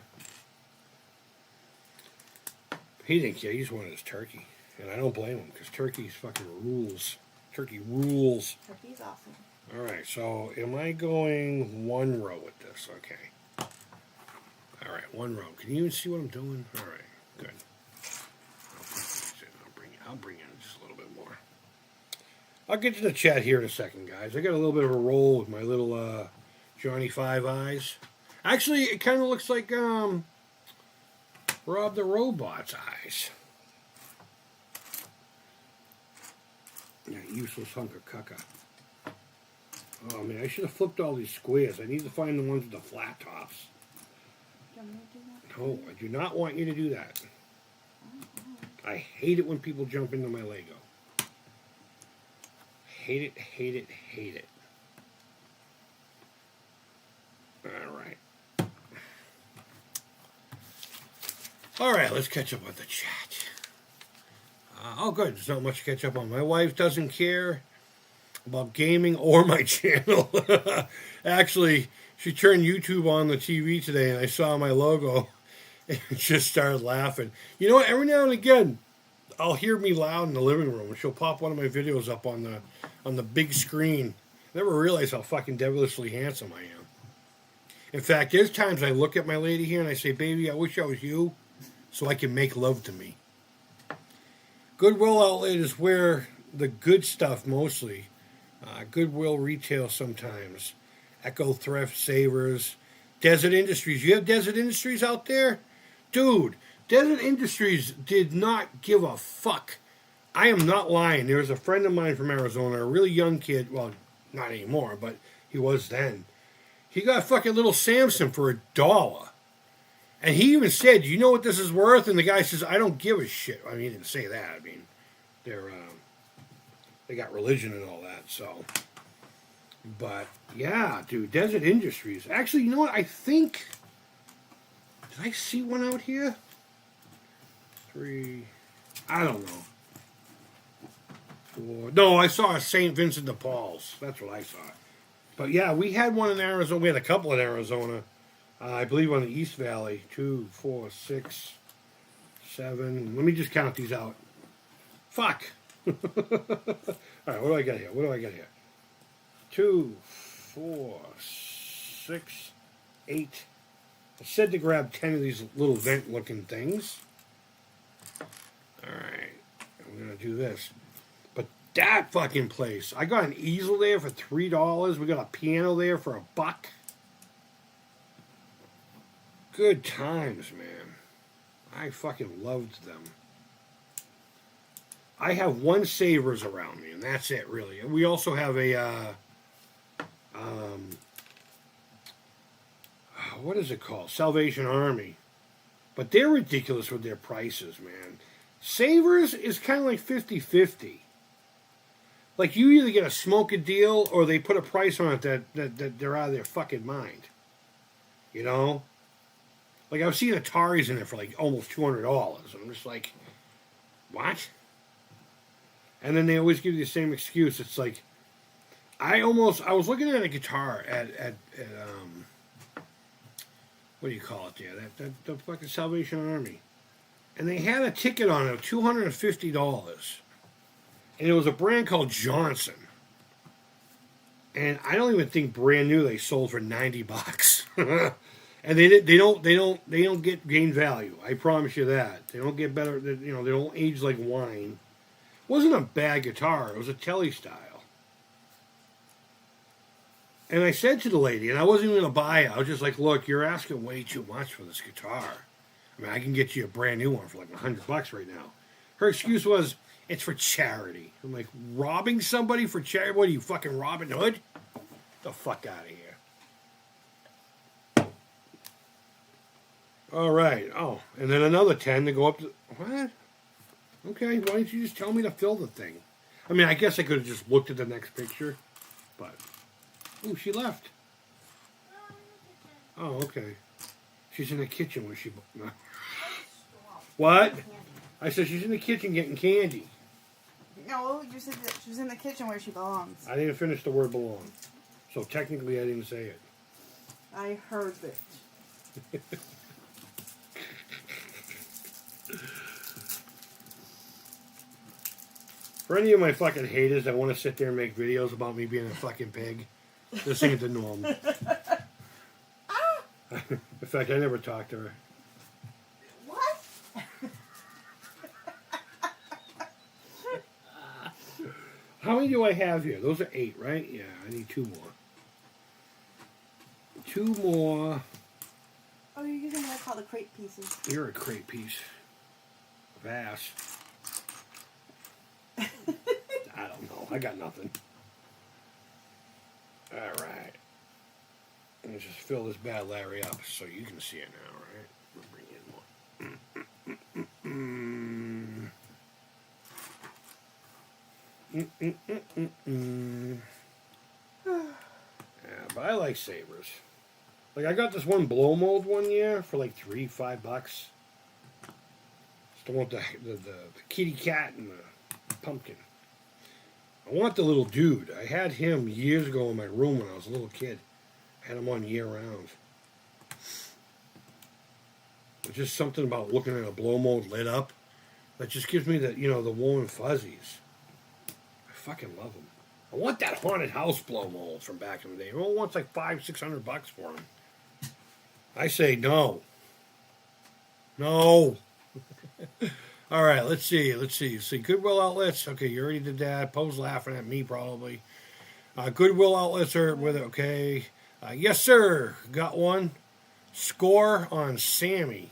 He didn't care. He just wanted his turkey. And I don't blame him, because turkey's fucking rules. Turkey rules. Turkey's awesome. All right, so am I going one row with this? Okay. All right, one row. Can you even see what I'm doing? All right, good. I'll bring in just a little bit more. I'll get to the chat here in a second, guys. I got a little bit of a roll with my little Johnny Five Eyes. Actually, it kind of looks like Rob the Robot's eyes. Yeah, useless hunk of caca. Oh, man, I should have flipped all these squares. I need to find the ones with the flat tops. Do you want me to do that? No, I do not want you to do that. I hate it when people jump into my Lego. Hate it, hate it, hate it. Alright. Alright, let's catch up on the chat. Oh, good. There's not much to catch up on. My wife doesn't care about gaming or my channel. Actually, she turned YouTube on the TV today, and I saw my logo and just started laughing. You know what? Every now and again, I'll hear me loud in the living room, and she'll pop one of my videos up on the big screen. I never realized how fucking devilishly handsome I am. In fact, there's times I look at my lady here and I say, baby, I wish I was you so I can make love to me. Goodwill outlet is where the good stuff mostly. Goodwill retail sometimes. Echo Thrift Savers. Desert Industries. You have Desert Industries out there? Dude, Desert Industries did not give a fuck. I am not lying. There was a friend of mine from Arizona, a really young kid. Well, not anymore, but he was then. He got fucking little Samson for $1. And he even said, you know what this is worth? And the guy says, I don't give a shit. I mean, he didn't say that. I mean, they got religion and all that, so. But, yeah, dude, Desert Industries. Actually, you know what? I think, did I see one out here? 3, I don't know. 4, no, I saw a St. Vincent de Paul's. That's what I saw. But, yeah, we had one in Arizona. We had a couple in Arizona. I believe on the East Valley. 2, 4, 6, 7. Let me just count these out. Fuck. All right, what do I got here? 2, 4, 6, 8. I said to grab 10 of these little vent-looking things. All right, I'm going to do this. But that fucking place. I got an easel there for $3. We got a piano there for $1. Good times, man. I fucking loved them. I have one Savers around me, and that's it, really. We also have a, what is it called? Salvation Army. But they're ridiculous with their prices, man. Savers is kind of like 50-50. Like, you either get a smoke deal, or they put a price on it that they're out of their fucking mind. You know? Like, I've seen Ataris in there for, like, almost $200. I'm just like, what? And then they always give you the same excuse. It's like, I was looking at a guitar at what do you call it there? The fucking Salvation Army. And they had a ticket on it of $250. And it was a brand called Johnson. And I don't even think brand new they sold for $90. And they don't get gain value. I promise you that. They don't get better. They don't age like wine. It wasn't a bad guitar. It was a Telly style. And I said to the lady, and I wasn't even going to buy it. I was just like, look, you're asking way too much for this guitar. I mean, I can get you a brand new one for like $100 right now. Her excuse was, it's for charity. I'm like, robbing somebody for charity? What are you, fucking Robin Hood? Get the fuck out of here. All right. Oh, and then another 10 to go up to... What? Okay, why didn't you just tell me to fill the thing? I mean, I guess I could have just looked at the next picture, but... Oh, she left. Oh, okay. She's in the kitchen where she... No. What? I said she's in the kitchen getting candy. No, you said that she was in the kitchen where she belongs. I didn't finish the word belong. So technically I didn't say it. I heard it. For any of my fucking haters that want to sit there and make videos about me being a fucking pig, this ain't the norm. In fact, I never talked to her. What? How many do I have here? Those are 8, right? Yeah, I need 2 more. 2 more. Oh, you're using what I call the crepe pieces. You're a crate piece of ass. I don't know. I got nothing. All right. Let me just fill this bad Larry up so you can see it now, right? We'll bring in more. Yeah, but I like sabers. Like, I got this one blow mold one year for like $5 bucks. It's the one with the kitty cat and the pumpkin. I want the little dude. I had him years ago in my room when I was a little kid. I had him on year round. There's just something about looking at a blow mold lit up that just gives me the warm and fuzzies. I fucking love them. I want that haunted house blow mold from back in the day. Everyone wants like $500-600 for them. I say no. No. All right, let's see. See, Goodwill outlets. Okay, you already did that. Poe's laughing at me probably. Goodwill outlets are with it. Okay. Yes, sir. Got one. Score on Sammy.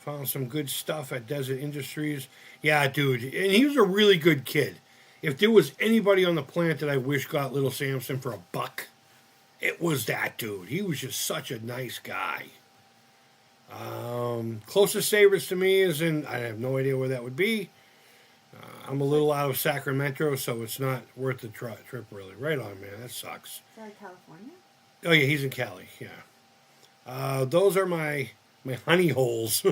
Found some good stuff at Desert Industries. Yeah, dude. And he was a really good kid. If there was anybody on the planet that I wish got Little Samson for $1, it was that dude. He was just such a nice guy. Closest savers to me is in, I have no idea where that would be. I'm a little out of Sacramento, so it's not worth the trip, really. Right on, man. That sucks. Is that California? Oh, yeah, he's in Cali, yeah. Those are my honey holes.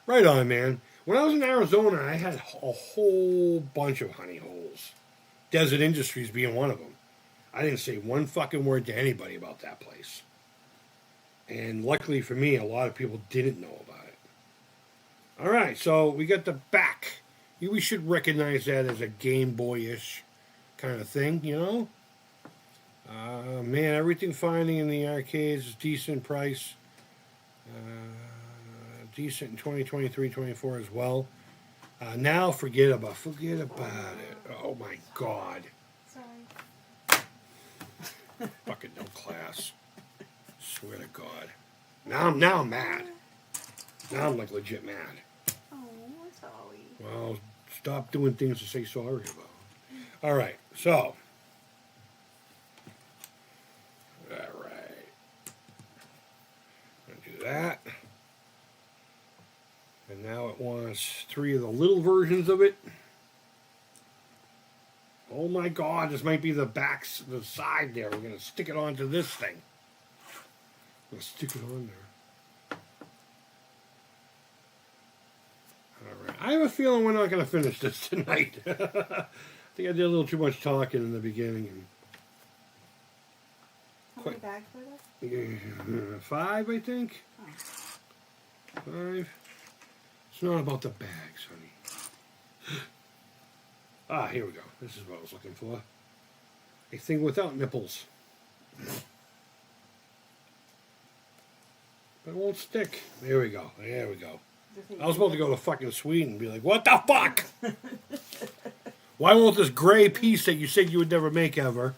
Right on, man. When I was in Arizona, I had a whole bunch of honey holes. Desert Industries being one of them. I didn't say one fucking word to anybody about that place. And luckily for me, a lot of people didn't know about it. All right, so we got the back. We should recognize that as a Game Boy-ish kind of thing, you know? Man, everything finding in the arcades is decent price. Decent in 2023, 24 as well. Now forget about it. Oh my God. Sorry. Fucking no class. Swear to God. Now I'm mad. Now I'm like legit mad. Oh, sorry. Well, stop doing things to say sorry about. All right, so. All right. Gonna do that. And now it wants 3 of the little versions of it. Oh my God, this might be the side there. We're going to stick it onto this thing. Let's stick it on there. All right. I have a feeling we're not going to finish this tonight. I think I did a little too much talking in the beginning. How many bags were there? 5, I think. Oh. 5. It's not about the bags, honey. Here we go. This is what I was looking for. A thing without nipples. But it won't stick. There we go. I was about to go to fucking Sweden and be like, what the fuck? Why won't this gray piece that you said you would never make ever?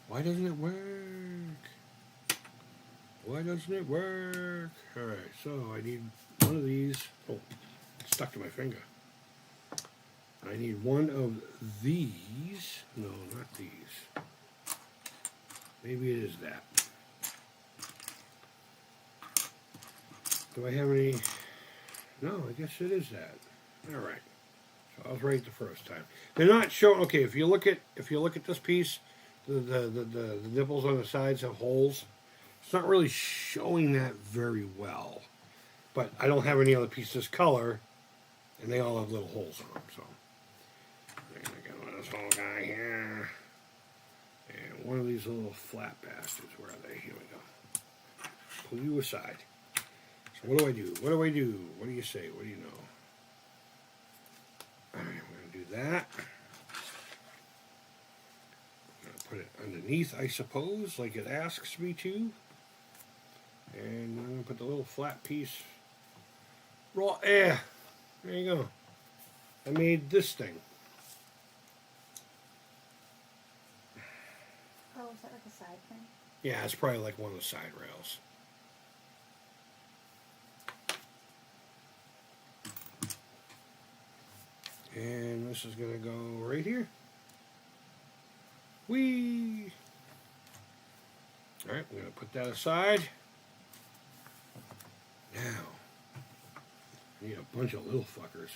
Why doesn't it work? Why doesn't it work? Alright, so I need one of these. Oh, Stuck to my finger. I need one of these. No, not these. Maybe it is that. Do I have any? No, I guess it is that. All right. So I was right the first time. They're not showing. Okay, if you look at this piece, the nipples on the sides have holes. It's not really showing that very well. But I don't have any other pieces color, and they all have little holes in them. So I'm gonna go with this whole guy here, and one of these little flat bastards. Where are they? Here we go. Pull you aside. So what do I do? What do I do? What do you say? What do you know? All right, we're gonna do that. I'm gonna put it underneath, I suppose, like it asks me to. And I'm gonna put the little flat piece. Raw air. There you go. I made this thing. Oh, is that like a side thing? Yeah, it's probably like one of the side rails. And this is going to go right here. Whee! Alright, we're going to put that aside. Now, I need a bunch of little fuckers.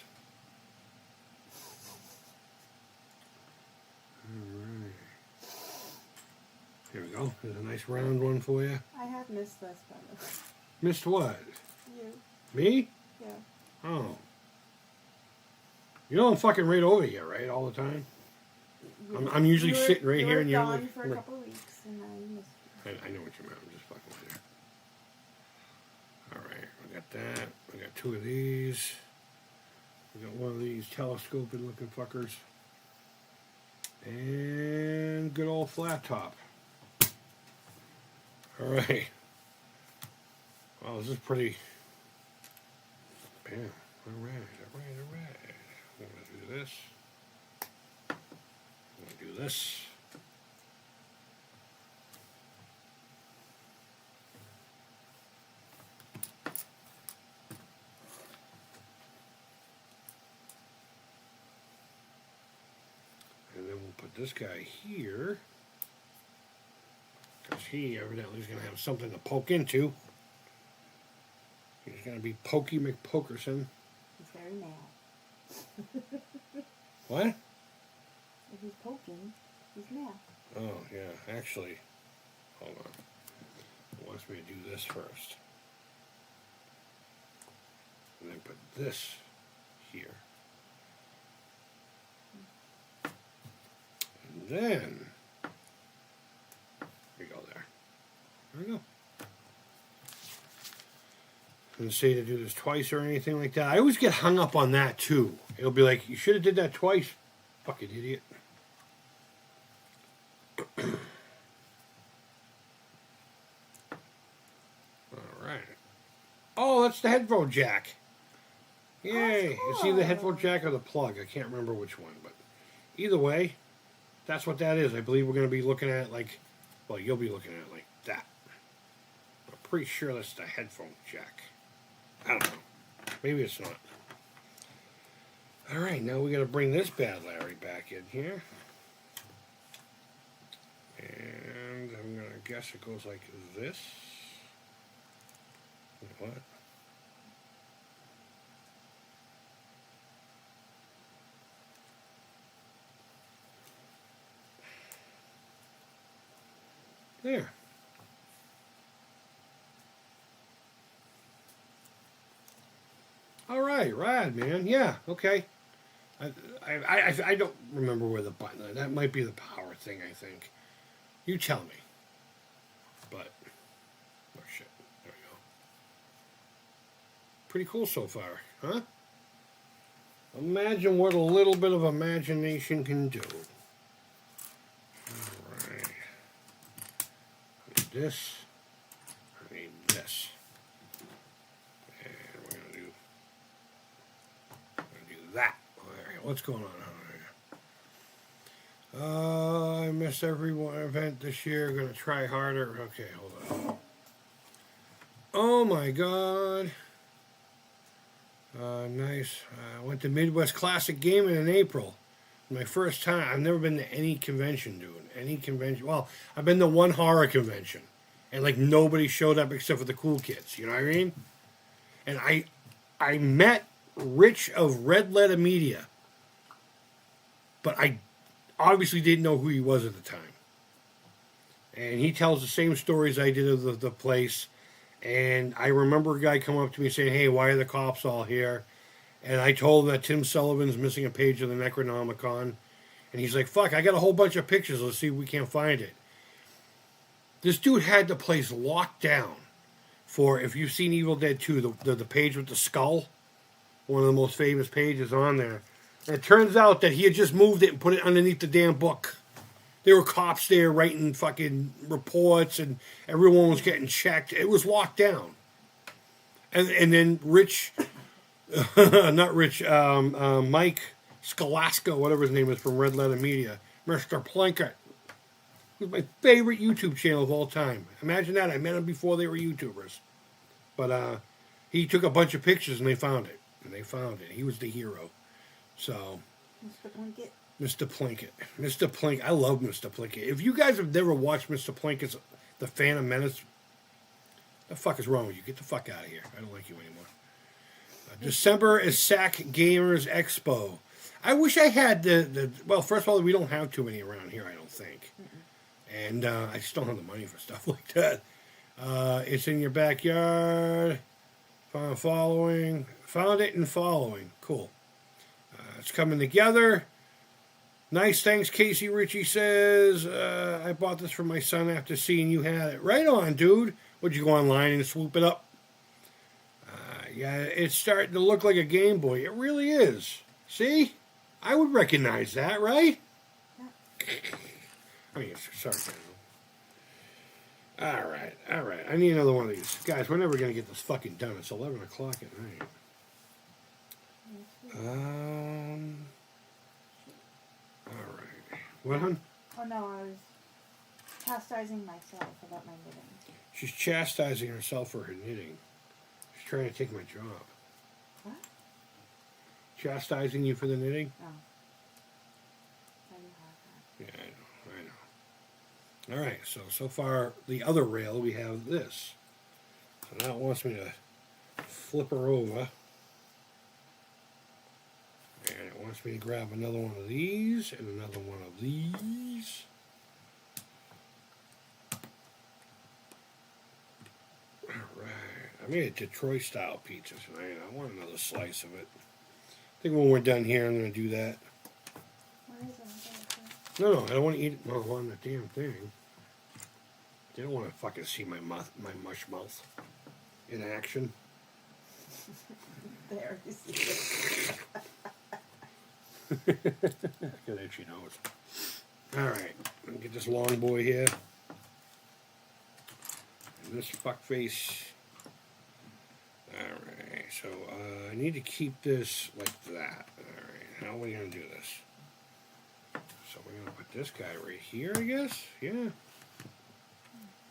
Alright. Here we go. There's a nice round one for you. I have missed this, by the way. Missed what? You. Me? Yeah. Oh. You know I'm fucking right over here, right? All the time? I'm usually sitting right here and you're gone like... for a couple of weeks and now you missed me. I know what you meant. I'm just fucking with you. Alright, we got that. We got two of these. We got one of these telescoping looking fuckers. And good old flat top. Alright. Wow, this is pretty... Bam. Alright. I'm going to do this. I'm going to do this. And then we'll put this guy here. Because he evidently is going to have something to poke into. He's going to be Pokey McPokerson. He's very mad. What? If he's poking, he's mad. Oh, yeah. Actually, hold on. It wants me to do this first. And then put this here. And then, we go there. There we go. Didn't say to do this twice or anything like that. I always get hung up on that too. It'll be like, you should have did that twice, fucking idiot. Alright. Oh, that's the headphone jack. Yay. Oh, It's either the headphone jack or the plug. I can't remember which one, but either way, that's what that is. I believe we're going to be looking at it like, well, you'll be looking at it like that. I'm pretty sure that's the headphone jack. I don't know. Maybe it's not. Alright, now we got to bring this bad Larry back in here. And I'm going to guess it goes like this. What? There. All right, rad, man. Yeah, okay. I don't remember where the button is. That might be the power thing, I think. You tell me. But, oh shit, there we go. Pretty cool so far, huh? Imagine what a little bit of imagination can do. All right. I need this. I need this. And we're gonna do that. All right, what's going on here? I missed every one event this year. Gonna try harder. Okay, hold on. Oh my god. Nice. I went to Midwest Classic Gaming in April. My first time. I've never been to any convention, dude. Any convention. Well, I've been to one horror convention. And, like, nobody showed up except for the cool kids. You know what I mean? And I met Rich of Red Letter Media. But I obviously didn't know who he was at the time. And he tells the same stories I did of the place. And I remember a guy come up to me saying, hey, why are the cops all here? And I told him that Tim Sullivan's missing a page of the Necronomicon. And he's like, fuck, I got a whole bunch of pictures. Let's see if we can't find it. This dude had the place locked down for, if you've seen Evil Dead 2, the page with the skull, one of the most famous pages on there. And it turns out that he had just moved it and put it underneath the damn book. There were cops there writing fucking reports, and everyone was getting checked. It was locked down. And then Rich, not Rich, Mike Scholasco, whatever his name is, from Red Letter Media, Mr. Plinkett, who's my favorite YouTube channel of all time. Imagine that. I met him before they were YouTubers. But he took a bunch of pictures, and they found it. And they found it. He was the hero. So... Mr. Plinkett. Mr. Plinkett. Mr. Plinkett. I love Mr. Plinkett. If you guys have never watched Mr. Plinkett's The Phantom Menace, the fuck is wrong with you? Get the fuck out of here. I don't like you anymore. December is SAC Gamers Expo. I wish I had well, first of all, we don't have too many around here, I don't think. Mm-mm. And I just don't have the money for stuff like that. It's in your backyard. Following. Found it and following. Cool. It's coming together. Nice, thanks, Casey Ritchie says. I bought this for my son after seeing you had it. Right on, dude. Would you go online and swoop it up? Yeah, it's starting to look like a Game Boy. It really is. See? I would recognize that, right? Yeah. I mean, sorry. All right. I need another one of these. Guys, we're never going to get this fucking done. It's 11 o'clock at night. All right. What, hon? Oh, no, I was chastising myself about my knitting. She's chastising herself for her knitting. She's trying to take my job. What? Chastising you for the knitting? Oh. I knew how that. Yeah, I know. All right, so far, the other rail, we have this. So now it wants me to flip her over. And it wants me to grab another one of these and another one of these. Alright. I made a Detroit-style pizza tonight. I want another slice of it. I think when we're done here, I'm going to do that. What is it? No, I don't want to eat it on the damn thing. They don't want to fucking see my mush mouth in action. There, you see it. I got itchy nose. Alright, let me get this long boy here. And this fuckface. Alright, so I need to keep this like that. Alright, how are we going to do this? So we're going to put this guy right here, I guess? Yeah.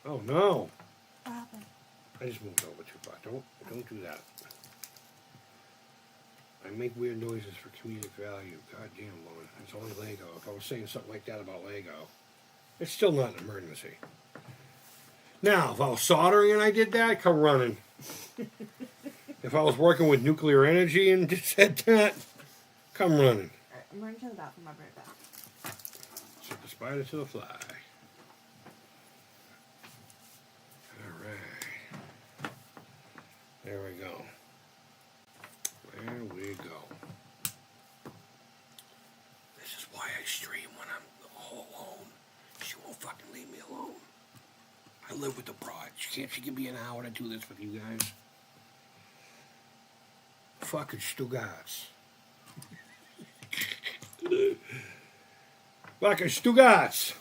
Oh no! What happened? I just moved over too far. Don't do that. I make weird noises for comedic value. God damn, woman. It's only Lego. If I was saying something like that about Lego, it's still not an emergency. Now, if I was soldering and I did that, come running. If I was working with nuclear energy and just said that, come running. Alright, I'm running to the bathroom. I'll be right back. Set the spider to the fly. Alright. There we go. There we go. This is why I stream when I'm all alone. She won't fucking leave me alone. I live with the broad. She give me an hour to do this with you guys? Fucking Stugatz. Fucking Stugatz.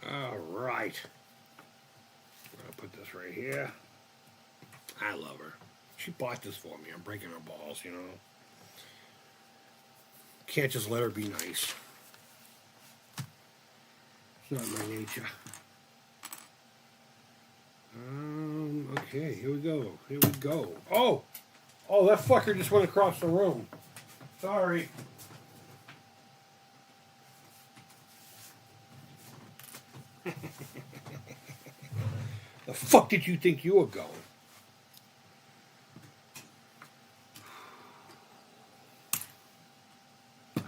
Alright. I'm gonna put this right here. I love her. She bought this for me. I'm breaking her balls, you know. Can't just let her be nice. It's not my nature. Okay. Okay, here we go. Here we go. Oh! Oh, that fucker just went across the room. Sorry. The fuck did you think you were going?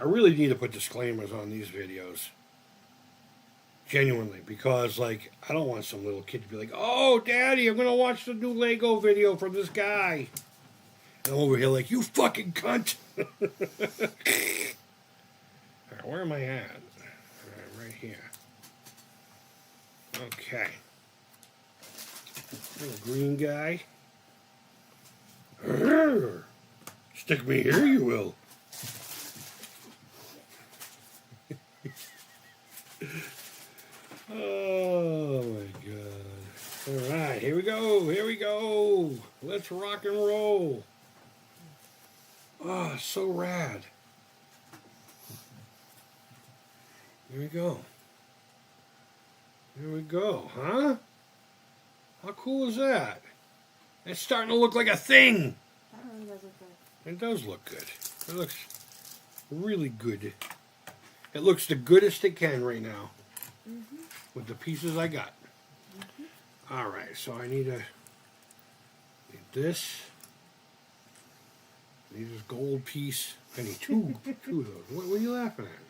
I really need to put disclaimers on these videos. Genuinely, because, like, I don't want some little kid to be like, oh, Daddy, I'm going to watch the new Lego video from this guy. And I'm over here like, you fucking cunt. All right, where am I at? All right here. Okay. Little green guy. Arrgh. Stick me here, you will. Oh my god. Alright, here we go. Here we go. Let's rock and roll. Oh, so rad. Here we go. Here we go, huh? How cool is that? It's starting to look like a thing. That really does look good. It does look good. It looks really good. It looks the goodest it can right now. Mm-hmm. With the pieces I got. Mm-hmm. Alright, so I need this. I need this gold piece. I need two of those. What are you laughing at?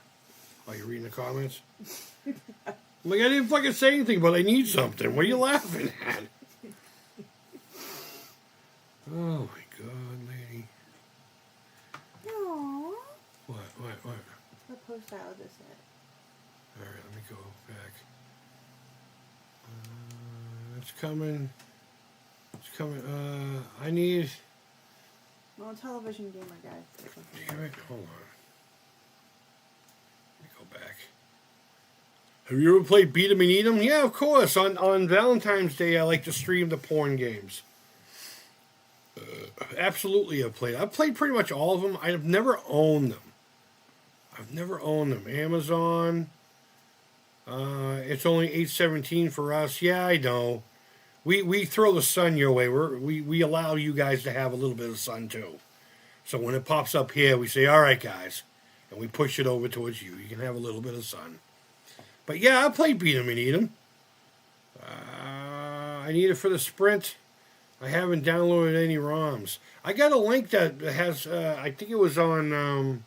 Oh, you reading the comments? I'm like, I didn't fucking say anything, but I need something. What are you laughing at? Oh my god, lady. Aww. What? What post out of this yet? Alright, let me go back. It's coming. It's coming. I need... Well, television gamer guy. Damn it, hold on. Let me go back. Have you ever played Beat 'em and Eat 'em? Yeah, of course. On Valentine's Day, I like to stream the porn games. Absolutely, I've played pretty much all of them. I've never owned them. Amazon. It's only $8.17 for us. Yeah, I know. We throw the sun your way. We allow you guys to have a little bit of sun too. So when it pops up here, we say, all right, guys. And we push it over towards you. You can have a little bit of sun. But yeah, I played Beat 'em and Eat 'em. I need it for the Sprint. I haven't downloaded any ROMs. I got a link that has, I think it was on,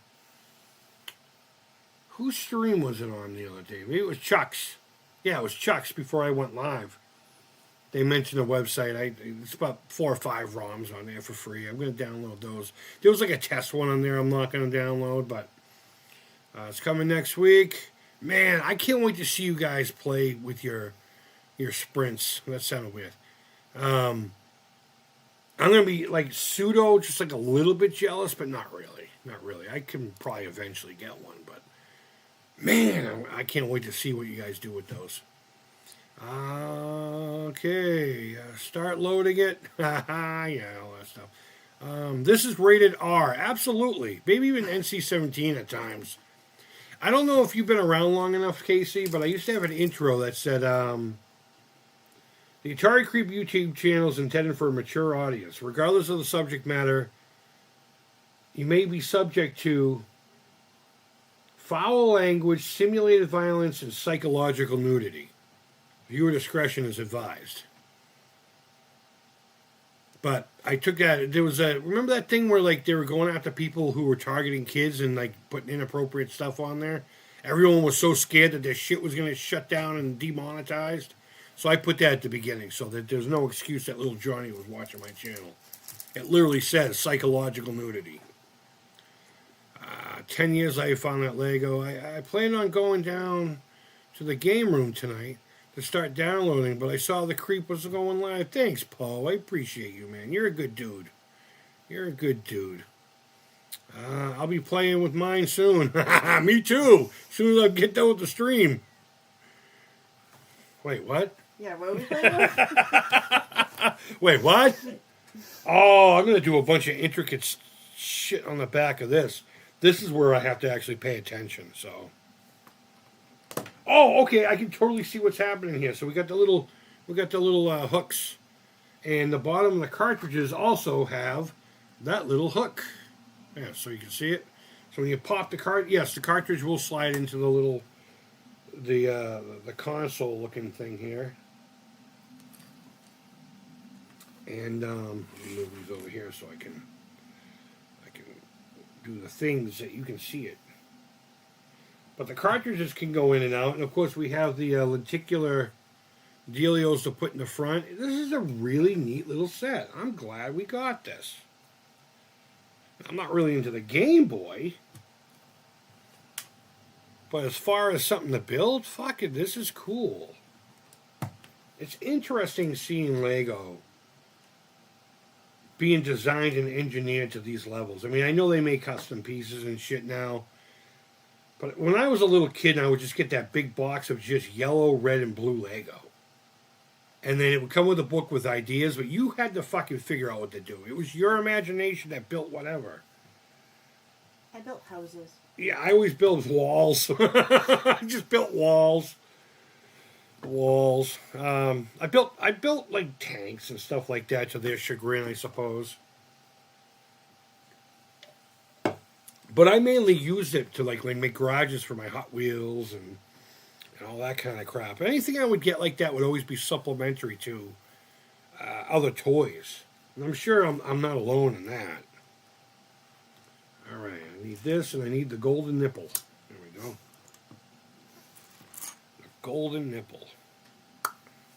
whose stream was it on the other day? Maybe it was Chuck's. Yeah, it was Chuck's before I went live. They mentioned the website. It's about 4 or 5 ROMs on there for free. I'm going to download those. There was like a test one on there I'm not going to download, but it's coming next week. Man, I can't wait to see you guys play with your sprints. That sounded weird. I'm going to be like pseudo, just like a little bit jealous, but not really. Not really. I can probably eventually get one, but man, I can't wait to see what you guys do with those. Okay, start loading it. Yeah, all that stuff. This is rated R, absolutely. Maybe even NC-17 at times. I don't know if you've been around long enough, Casey, but I used to have an intro that said, the Atari Creep YouTube channel is intended for a mature audience. Regardless of the subject matter, you may be subject to foul language, simulated violence, and psychological nudity. Viewer discretion is advised. But I took that, there was remember that thing where like they were going after people who were targeting kids and like putting inappropriate stuff on there? Everyone was so scared that their shit was going to shut down and demonetized. So I put that at the beginning so that there's no excuse that little Johnny was watching my channel. It literally says psychological nudity. 10 years I found that Lego. I plan on going down to the game room tonight to start downloading, but I saw the Creep was going live. Thanks, Paul. I appreciate you, man. You're a good dude. You're a good dude. I'll be playing with mine soon. Me too. As soon as I get done with the stream. Wait, what? Yeah, what are we playing with? Wait, what? Oh, I'm going to do a bunch of intricate shit on the back of this. This is where I have to actually pay attention, so. Oh, okay, I can totally see what's happening here. So we got the little hooks. And the bottom of the cartridges also have that little hook. Yeah, so you can see it. So when you pop the card, yes, the cartridge will slide into the little, the console looking thing here. And let me move these over here so I can do the things that you can see it. But the cartridges can go in and out, and of course we have the lenticular dealios to put in the front. This is a really neat little set. I'm glad we got this. I'm not really into the Game Boy, but as far as something to build, fuck it, this is cool. It's interesting seeing Lego being designed and engineered to these levels. I mean, I know they make custom pieces and shit now, but when I was a little kid, I would just get that big box of just yellow, red, and blue Lego. And then it would come with a book with ideas, but you had to fucking figure out what to do. It was your imagination that built whatever. I built houses. Yeah, I always built walls. I just built walls. I built like tanks and stuff like that to their chagrin, I suppose. But I mainly used it to like make garages for my Hot Wheels and all that kind of crap. Anything I would get like that would always be supplementary to other toys. And I'm sure I'm not alone in that. All right, I need this and I need the golden nipple. There we go. The golden nipple.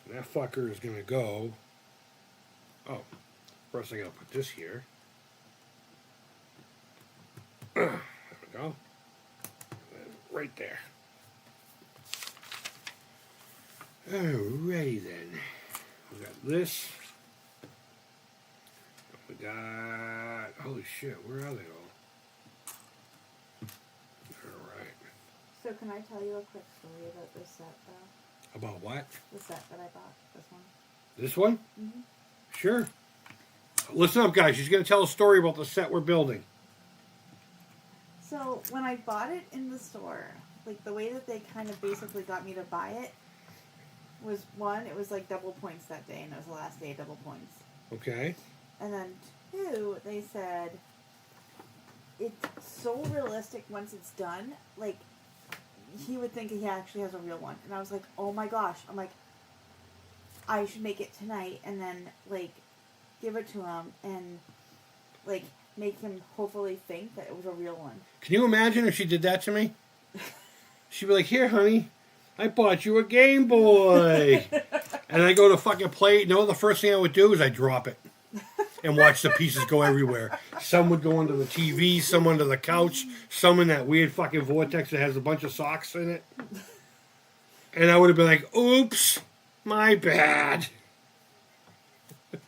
And that fucker is going to go... Oh, first I got to put this here. There we go. Right there. Alrighty then. We got this. We got... Holy shit, where are they all? Alright. So can I tell you a quick story about this set, though? About what? The set that I bought. This one. This one? Mm-hmm. Sure. Listen up, guys. She's going to tell a story about the set we're building. So when I bought it in the store, like the way that they kind of basically got me to buy it was, one, it was like double points that day, and it was the last day of double points. Okay. And then two, they said it's so realistic once it's done, like he would think he actually has a real one. And I was like, oh my gosh. I'm like, I should make it tonight and then like give it to him and like make him hopefully think that it was a real one. Can you imagine if she did that to me? She'd be like, here, honey, I bought you a Game Boy. And I go to fucking play it. You know, the first thing I would do is I'd drop it and watch the pieces go everywhere. Some would go under the TV, some under the couch, some in that weird fucking vortex that has a bunch of socks in it. And I would have been like, oops, my bad.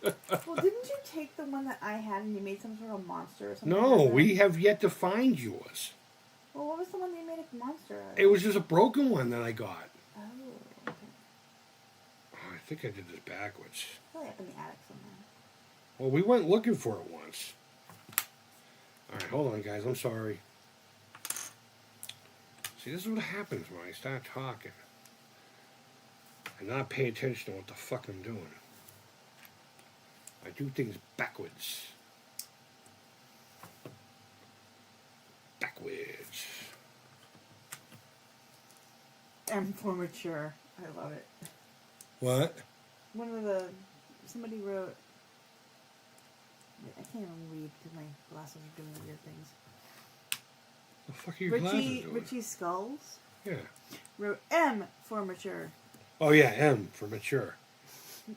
Well, didn't you take the one that I had and you made some sort of monster or something? No, like that? we have yet to find yours. Well, what was the one that you made a monster out of? It was just a broken one that I got. Oh, okay. Oh, I think I did this backwards. Probably up in the attic somewhere. Well, we went looking for it once. All right, hold on, guys. I'm sorry. See, this is what happens when I start talking and not pay attention to what the fuck I'm doing. I do things backwards. Backwards. M for mature. I love it. What? Somebody wrote, I can't even read because my glasses are doing weird things. The fuck are your glasses doing? Richie Skulls Yeah. wrote M for mature. Oh, yeah, M for mature.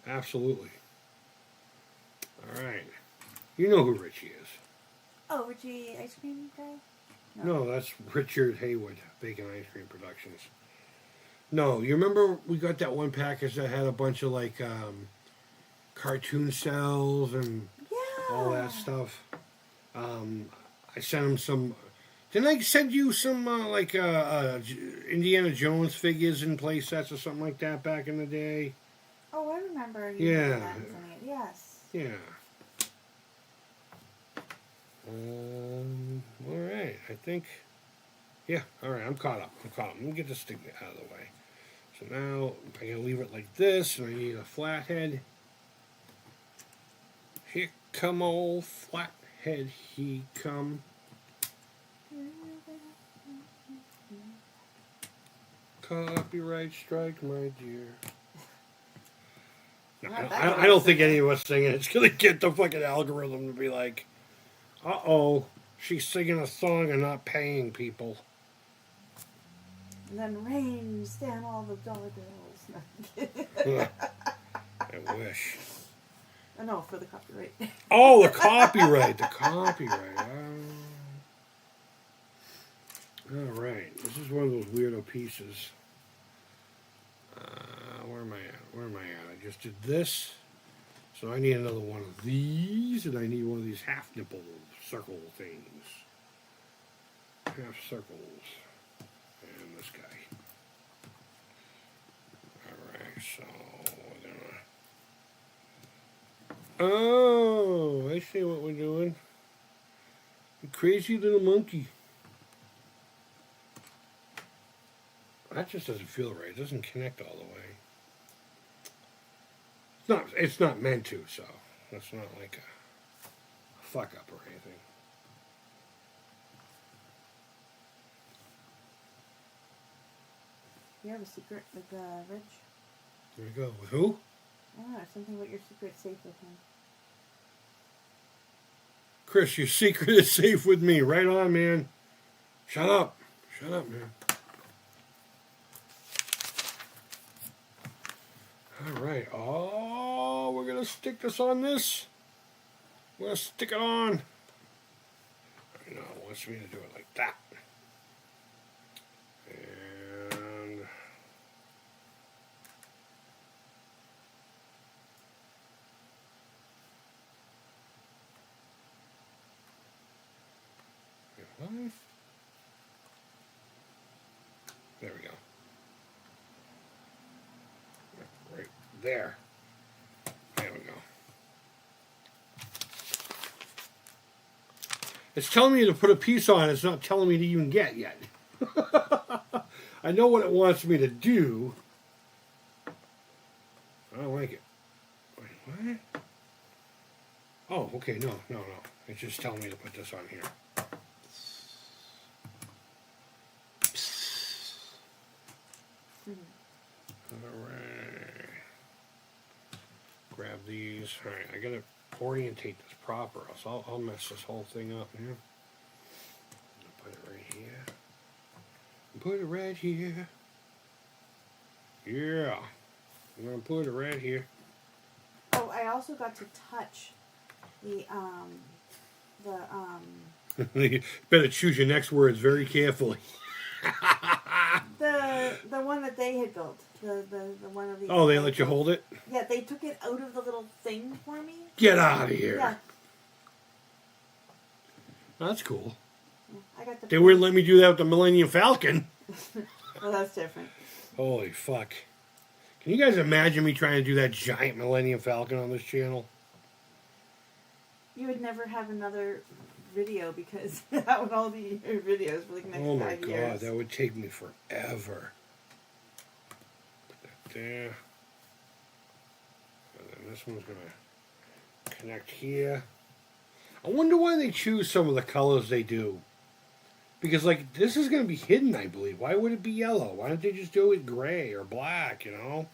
Absolutely. All right. You know who Richie is. Oh, Richie Ice Cream guy? No, that's Richard Haywood, Bacon Ice Cream Productions. No, you remember we got that one package that had a bunch of like cartoon cells and all that stuff. I sent him some. Didn't I send you some Indiana Jones figures and play sets or something like that back in the day? Oh, I remember you Yeah. doing that and sending it. Yes. Yeah. All right. I think. Yeah. All right. I'm caught up. Let me get this thing out of the way. So now I'm gonna leave it like this, and I need a flathead. Come old flathead, he come. Copyright strike, my dear. No, I don't think any of us singing it's gonna get the fucking algorithm to be like, uh-oh, she's singing a song and not paying people. And then rains down all the dollar bills. I wish. Oh, no, for the copyright. Oh, the copyright. The copyright. All right. This is one of those weirdo pieces. Where am I at? Where am I at? I just did this. So I need another one of these, and I need one of these half nipple circle things. Half circles. And this guy. Alright, so we're gonna... Oh, I see what we're doing. You crazy little monkey. That just doesn't feel right. It doesn't connect all the way. It's not meant to, so that's not like a fuck up or anything. You have a secret with Rich? There we go. With who? I don't know, something about your secret safe with him. Chris, your secret is safe with me. Right on, man. Shut up. Shut up, man. All right. Oh, we're going to stick this on this. We're going to stick it on. No, it wants me to do it like that. And... There we go. Right there. There we go. It's telling me to put a piece on. It's not telling me to even get yet. I know what it wants me to do. I don't like it. Wait, what? Oh, okay. No. It's just telling me to put this on here. Alright. Grab these. Alright, I gotta orientate this proper, else I'll mess this whole thing up here. Put it right here. Put it right here. Yeah. I'm gonna put it right here. Oh, I also got to touch the You better choose your next words very carefully. the one that they had built. The one of the... Oh, they let you hold it? Yeah, they took it out of the little thing for me. Get out of here. Yeah. That's cool. I got the... They wouldn't let me do that with the Millennium Falcon. Well, that's different. Holy fuck. Can you guys imagine me trying to do that giant Millennium Falcon on this channel? You would never have another video because that would all be your videos for like the next 5 years. Oh my god, that would take me forever. Put that there. And then this one's gonna connect here. I wonder why they choose some of the colors they do. Because, like, this is going to be hidden, I believe. Why would it be yellow? Why don't they just do it gray or black, you know?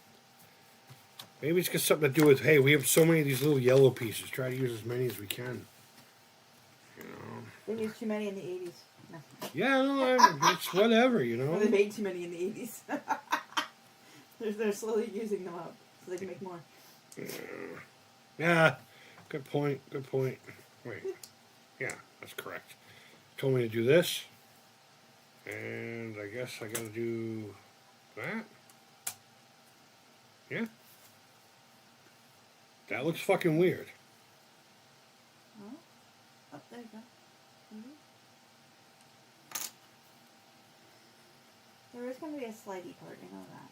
Maybe it's got something to do with, hey, we have so many of these little yellow pieces. Try to use as many as we can. You know? They used too many in the 80s. No. Yeah, no, it's whatever, you know? Or they made too many in the 80s. they're slowly using them up so they can make more. Yeah, good point, good point. Wait, yeah, that's correct. Told me to do this. And I guess I gotta do that. Yeah. That looks fucking weird. Oh, there you go. There is going to be a slidey part, you know that.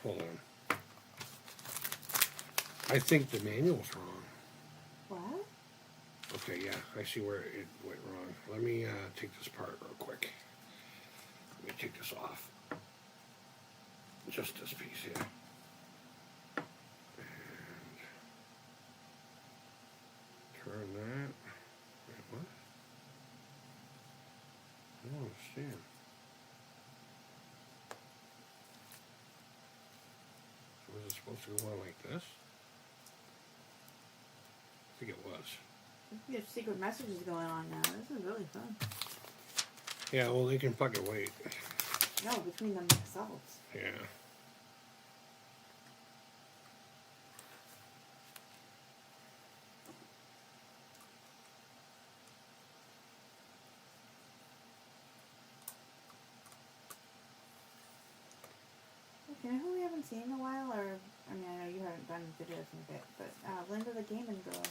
Hold on. I think the manual's wrong. What? Okay, yeah, I see where it went wrong. Let me take this part real quick. Let me take this off. Just this piece here. supposed to go on like this? I think it was. There's secret messages going on now. This is really fun. Yeah, well, they can fucking wait. No, between themselves. Yeah. You know who we haven't seen in a while? Or, I mean, I know you haven't done videos in a bit, but Linda the Gaming Girl.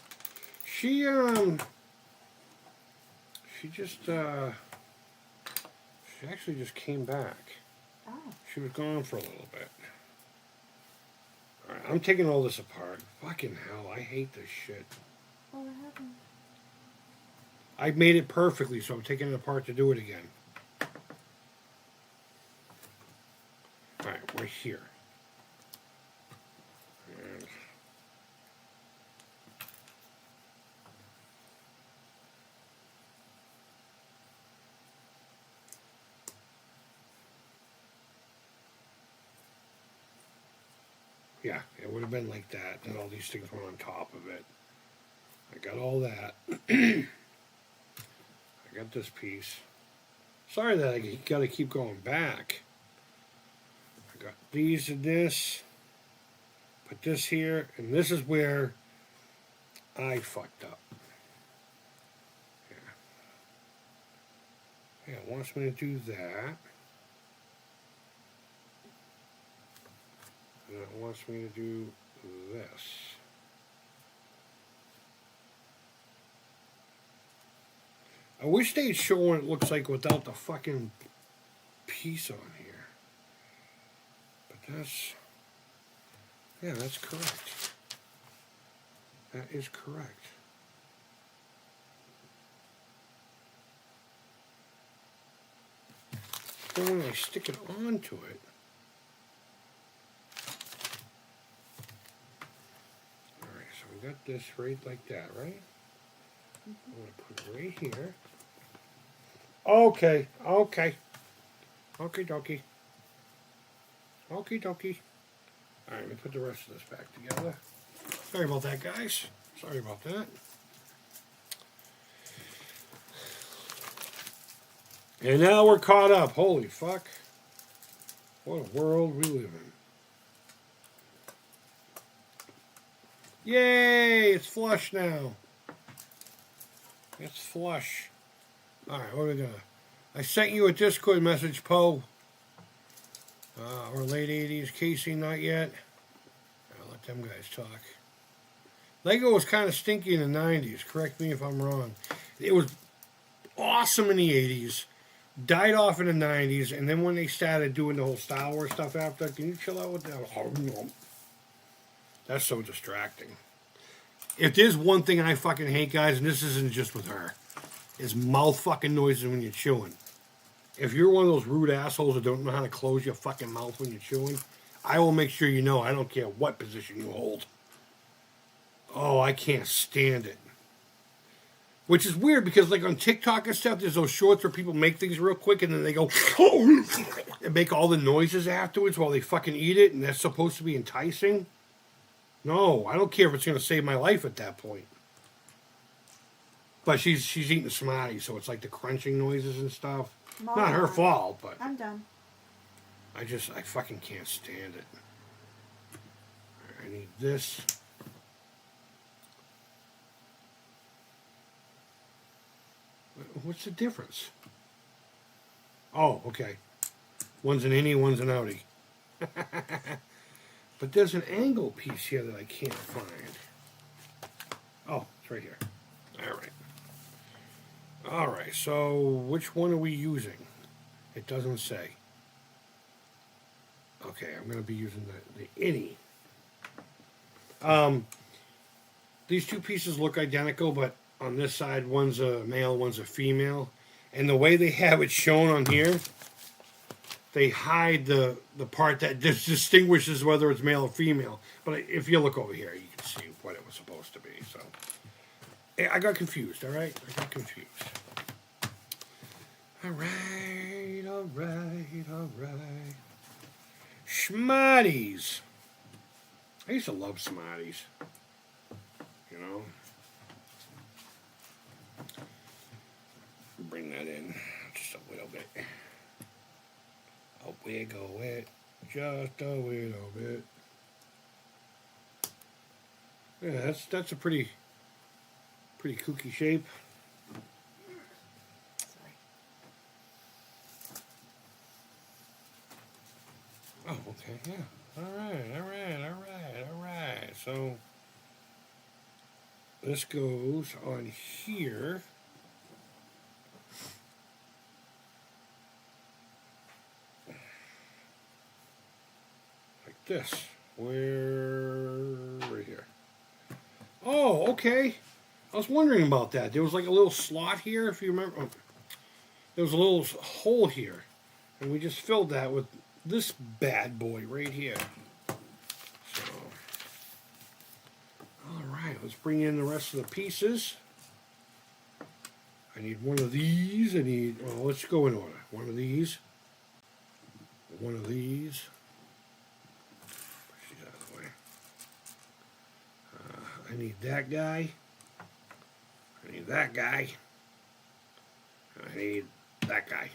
She just, she actually just came back. Oh. She was gone for a little bit. Alright, I'm taking all this apart. Fucking hell, I hate this shit. Oh, what happened? I made it perfectly, so I'm taking it apart to do it again. Alright, we're here. And yeah, it would have been like that, and all these things went on top of it. I got all that. I got this piece. Sorry that I gotta keep going back. I got these and this. Put this here, and this is where I fucked up. Yeah, it wants me to do that. And it wants me to do this. I wish they'd show what it looks like without the fucking piece on here. But that's... yeah, that's correct. That is correct. Then when I stick it onto it... alright, so we got this right like that, right? I'm going to put it right here. Okay, okay. Okie dokie. Okie dokie. Alright, let me put the rest of this back together. Sorry about that, guys. Sorry about that. And now we're caught up. Holy fuck. What a world we live in. Yay! It's flush now. It's flush. Alright, what are we gonna... I sent you a Discord message, Poe. Or late 80s. Casey, not yet. I'll let them guys talk. Lego was kind of stinky in the 90s. Correct me if I'm wrong. It was awesome in the 80s. Died off in the 90s. And then when they started doing the whole Star Wars stuff after, can you chill out with that? That's so distracting. If there's one thing I fucking hate, guys, and this isn't just with her, is mouth fucking noises when you're chewing. If you're one of those rude assholes that don't know how to close your fucking mouth when you're chewing, I will make sure you know. I don't care what position you hold. Oh, I can't stand it. Which is weird because, like, on TikTok and stuff, there's those shorts where people make things real quick and then they go and make all the noises afterwards while they fucking eat it, and that's supposed to be enticing. No, I don't care if it's going to save my life at that point. But she's eating Smarties, so it's like the crunching noises and stuff. Not her fault, but... I'm done. I fucking can't stand it. I need this. What's the difference? Oh, okay. One's an innie, one's an outie. But there's an angle piece here that I can't find. Oh, it's right here. Alright. Alright, so which one are we using? It doesn't say. Okay, I'm going to be using the innie. These two pieces look identical, but on this side, one's a male, one's a female. And the way they have it shown on here, they hide the part that distinguishes whether it's male or female. But if you look over here, you can see what it was supposed to be. So I got confused, all right? I got confused. All right, all right, all right. Schmatties. I used to love Smarties. You know? Bring that in just a little bit. I'll wiggle it just a little bit. Yeah, that's a pretty kooky shape. Sorry. Oh, okay, yeah. All right. So this goes on here. Like this. Right here. Oh, okay. I was wondering about that. There was like a little slot here, if you remember. There was a little hole here. And we just filled that with this bad boy right here. So, alright, let's bring in the rest of the pieces. I need one of these. Well, let's go in order. One of these. One of these. Push these out of the way. I need that guy. I need that guy. I need that guy.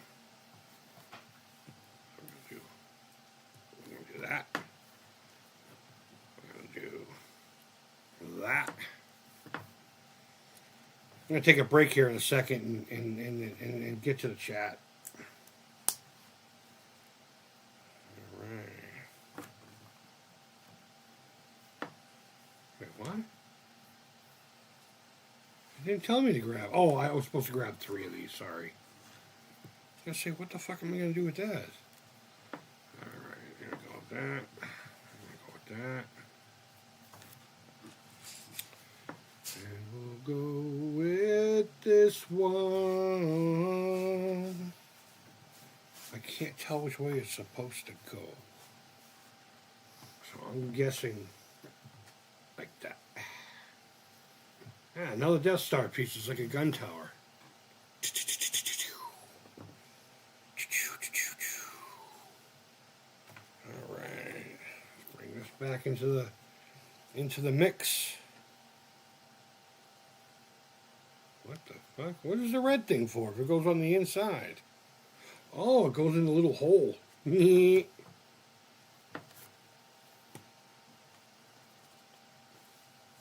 I'm going to do that. I'm going to do that. I'm going to take a break here in a second and get to the chat. All right. Wait, what? You didn't tell me to grab. Oh, I was supposed to grab 3 of these. Sorry. I was going to say, what the fuck am I going to do with that? Alright, I'm going to go with that. I'm going to go with that. And we'll go with this one. I can't tell which way it's supposed to go. So I'm guessing like that. Yeah, another Death Star piece. It's like a gun tower. All right, bring this back into the mix. What the fuck? What is the red thing for? If it goes on the inside. Oh, it goes in a little hole.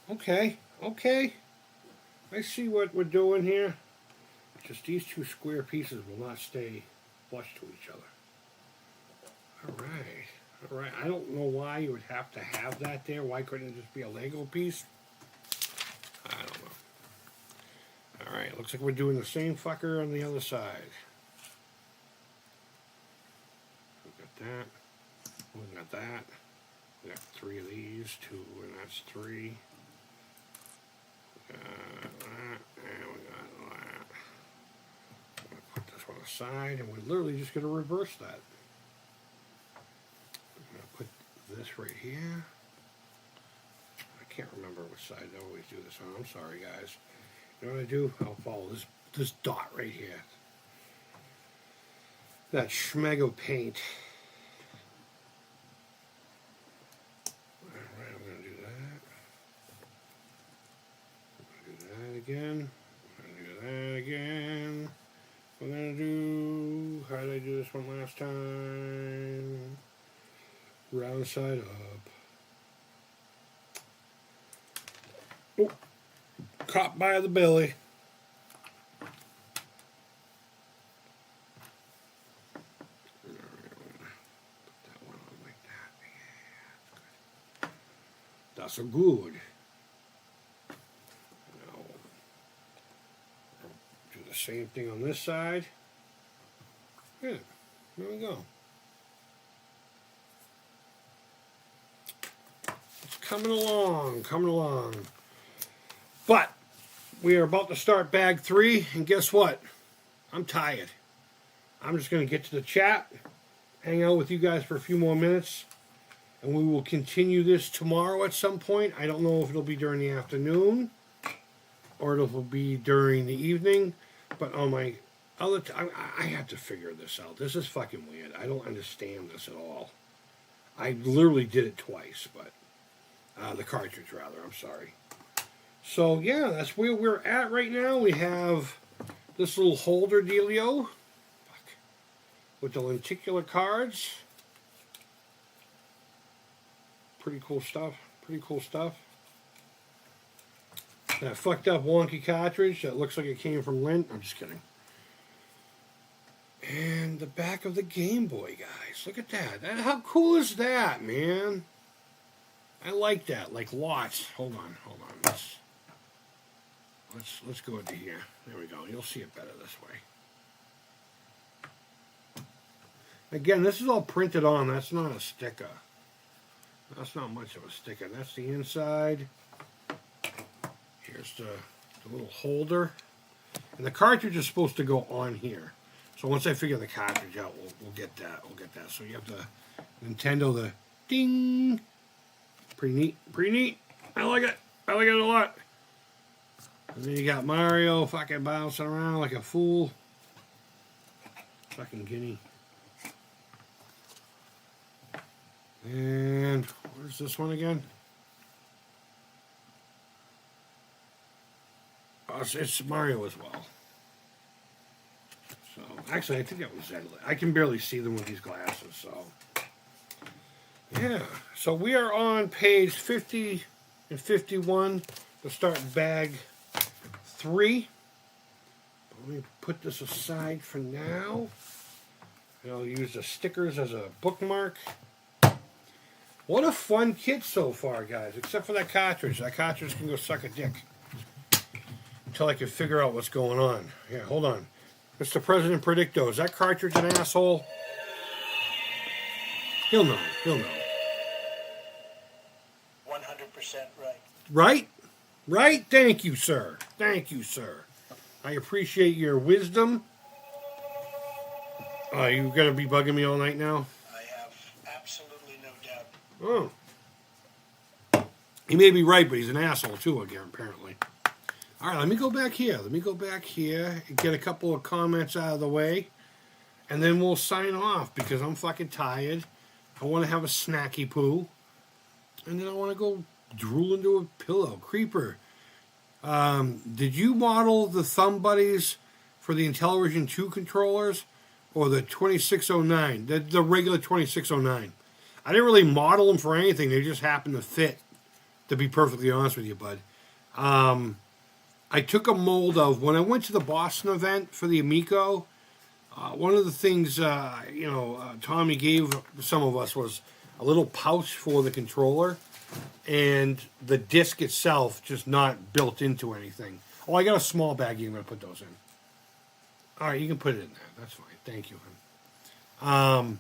Okay. I see what we're doing here. Just these 2 square pieces will not stay flush to each other. Alright. I don't know why you would have to have that there. Why couldn't it just be a Lego piece? I don't know. Alright, looks like we're doing the same fucker on the other side. We got that. We got that. We got 3 of these, 2, and that's 3. We got that, and we got that. I'm going to put this one aside, and we're literally just going to reverse that. I'm going to put this right here. I can't remember which side I always do this on. I'm sorry, guys. You know what I do? I'll follow this dot right here. That Schmego paint. Alright, I'm going to do that. I'm going to do that again. I'm going to do that again. We're going to do... How did I do this one last time? Round side up. Oh, caught by the belly. That's so good. Now, do the same thing on this side. Good. There we go. It's coming along. But we are about to start bag 3, and guess what? I'm tired. I'm just going to get to the chat, hang out with you guys for a few more minutes, and we will continue this tomorrow at some point. I don't know if it'll be during the afternoon or it'll be during the evening, but on my other I have to figure this out. This is fucking weird. I don't understand this at all. I literally did it twice, but The cartridge, rather. I'm sorry. So, yeah, that's where we're at right now. We have this little holder dealio with the lenticular cards. Pretty cool stuff. Pretty cool stuff. That fucked up wonky cartridge that looks like it came from lint. I'm just kidding. And the back of the Game Boy, guys. Look at that. How cool is that, man? I like that. Like lots. Hold on. Let's go into here. There we go. You'll see it better this way. Again, this is all printed on. That's not a sticker. That's not much of a sticker. That's the inside. Here's the little holder. And the cartridge is supposed to go on here. So once I figure the cartridge out, we'll get that. We'll get that. So you have the Nintendo, the ding. Pretty neat. Pretty neat. I like it. I like it a lot. And then you got Mario fucking bouncing around like a fool. Fucking guinea. And where's this one again? Oh, it's Mario as well. So, actually, I think that was Zed. I can barely see them with these glasses, so. Yeah. So we are on page 50 and 51 to start bag 3. Let me put this aside for now. And I'll use the stickers as a bookmark. What a fun kit so far, guys. Except for that cartridge. That cartridge can go suck a dick. Until I can figure out what's going on. Yeah, hold on. Mr. President Predicto, is that cartridge an asshole? He'll know. He'll know. 100% right. Right? Right? Thank you, sir. Thank you, sir. I appreciate your wisdom. Are you going to be bugging me all night now? I have absolutely no doubt. Oh. He may be right, but he's an asshole too, again, apparently. All right, let me go back here. Let me go back here and get a couple of comments out of the way. And then we'll sign off because I'm fucking tired. I want to have a snacky poo. And then I want to go drool into a pillow. Creeper. Did you model the thumb buddies for the Intellivision 2 controllers or the 2609? The regular 2609. I didn't really model them for anything. They just happened to fit, to be perfectly honest with you, bud. I took a mold of, when I went to the Boston event for the Amico, one of the things, Tommy gave some of us was a little pouch for the controller, and the disc itself just not built into anything. Oh, I got a small baggie. I'm going to put those in. All right, you can put it in there. That's fine. Thank you, hon.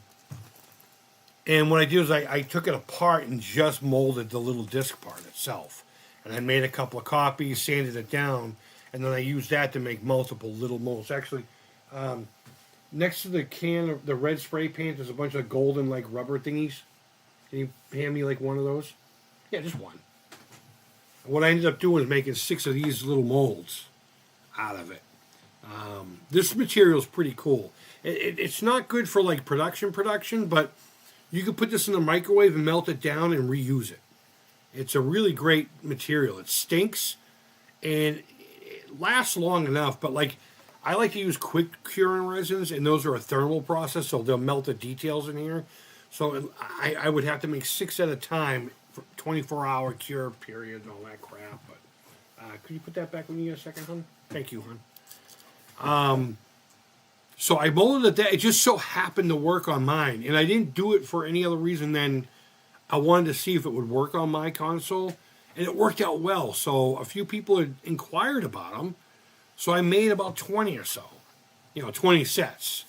And what I did was I took it apart and just molded the little disc part itself. And I made a couple of copies, sanded it down, and then I used that to make multiple little molds. Actually, next to the can of the red spray paint, there's a bunch of golden, like, rubber thingies. Can you hand me, like, one of those? Yeah, just one. What I ended up doing is making 6 of these little molds out of it. This material is pretty cool. It's not good for, like, production, but you can put this in the microwave and melt it down and reuse it. It's a really great material. It stinks, and it lasts long enough, but, like, I like to use quick curing resins, and those are a thermal process, so they'll melt the details in here. So I would have to make 6 at a time for 24-hour cure period and all that crap. But could you put that back when you get a second, hon? Thank you, hon. So I molded it. It just so happened to work on mine, and I didn't do it for any other reason than I wanted to see if it would work on my console, and it worked out well. So a few people had inquired about them, so I made about 20 or so, 20 sets.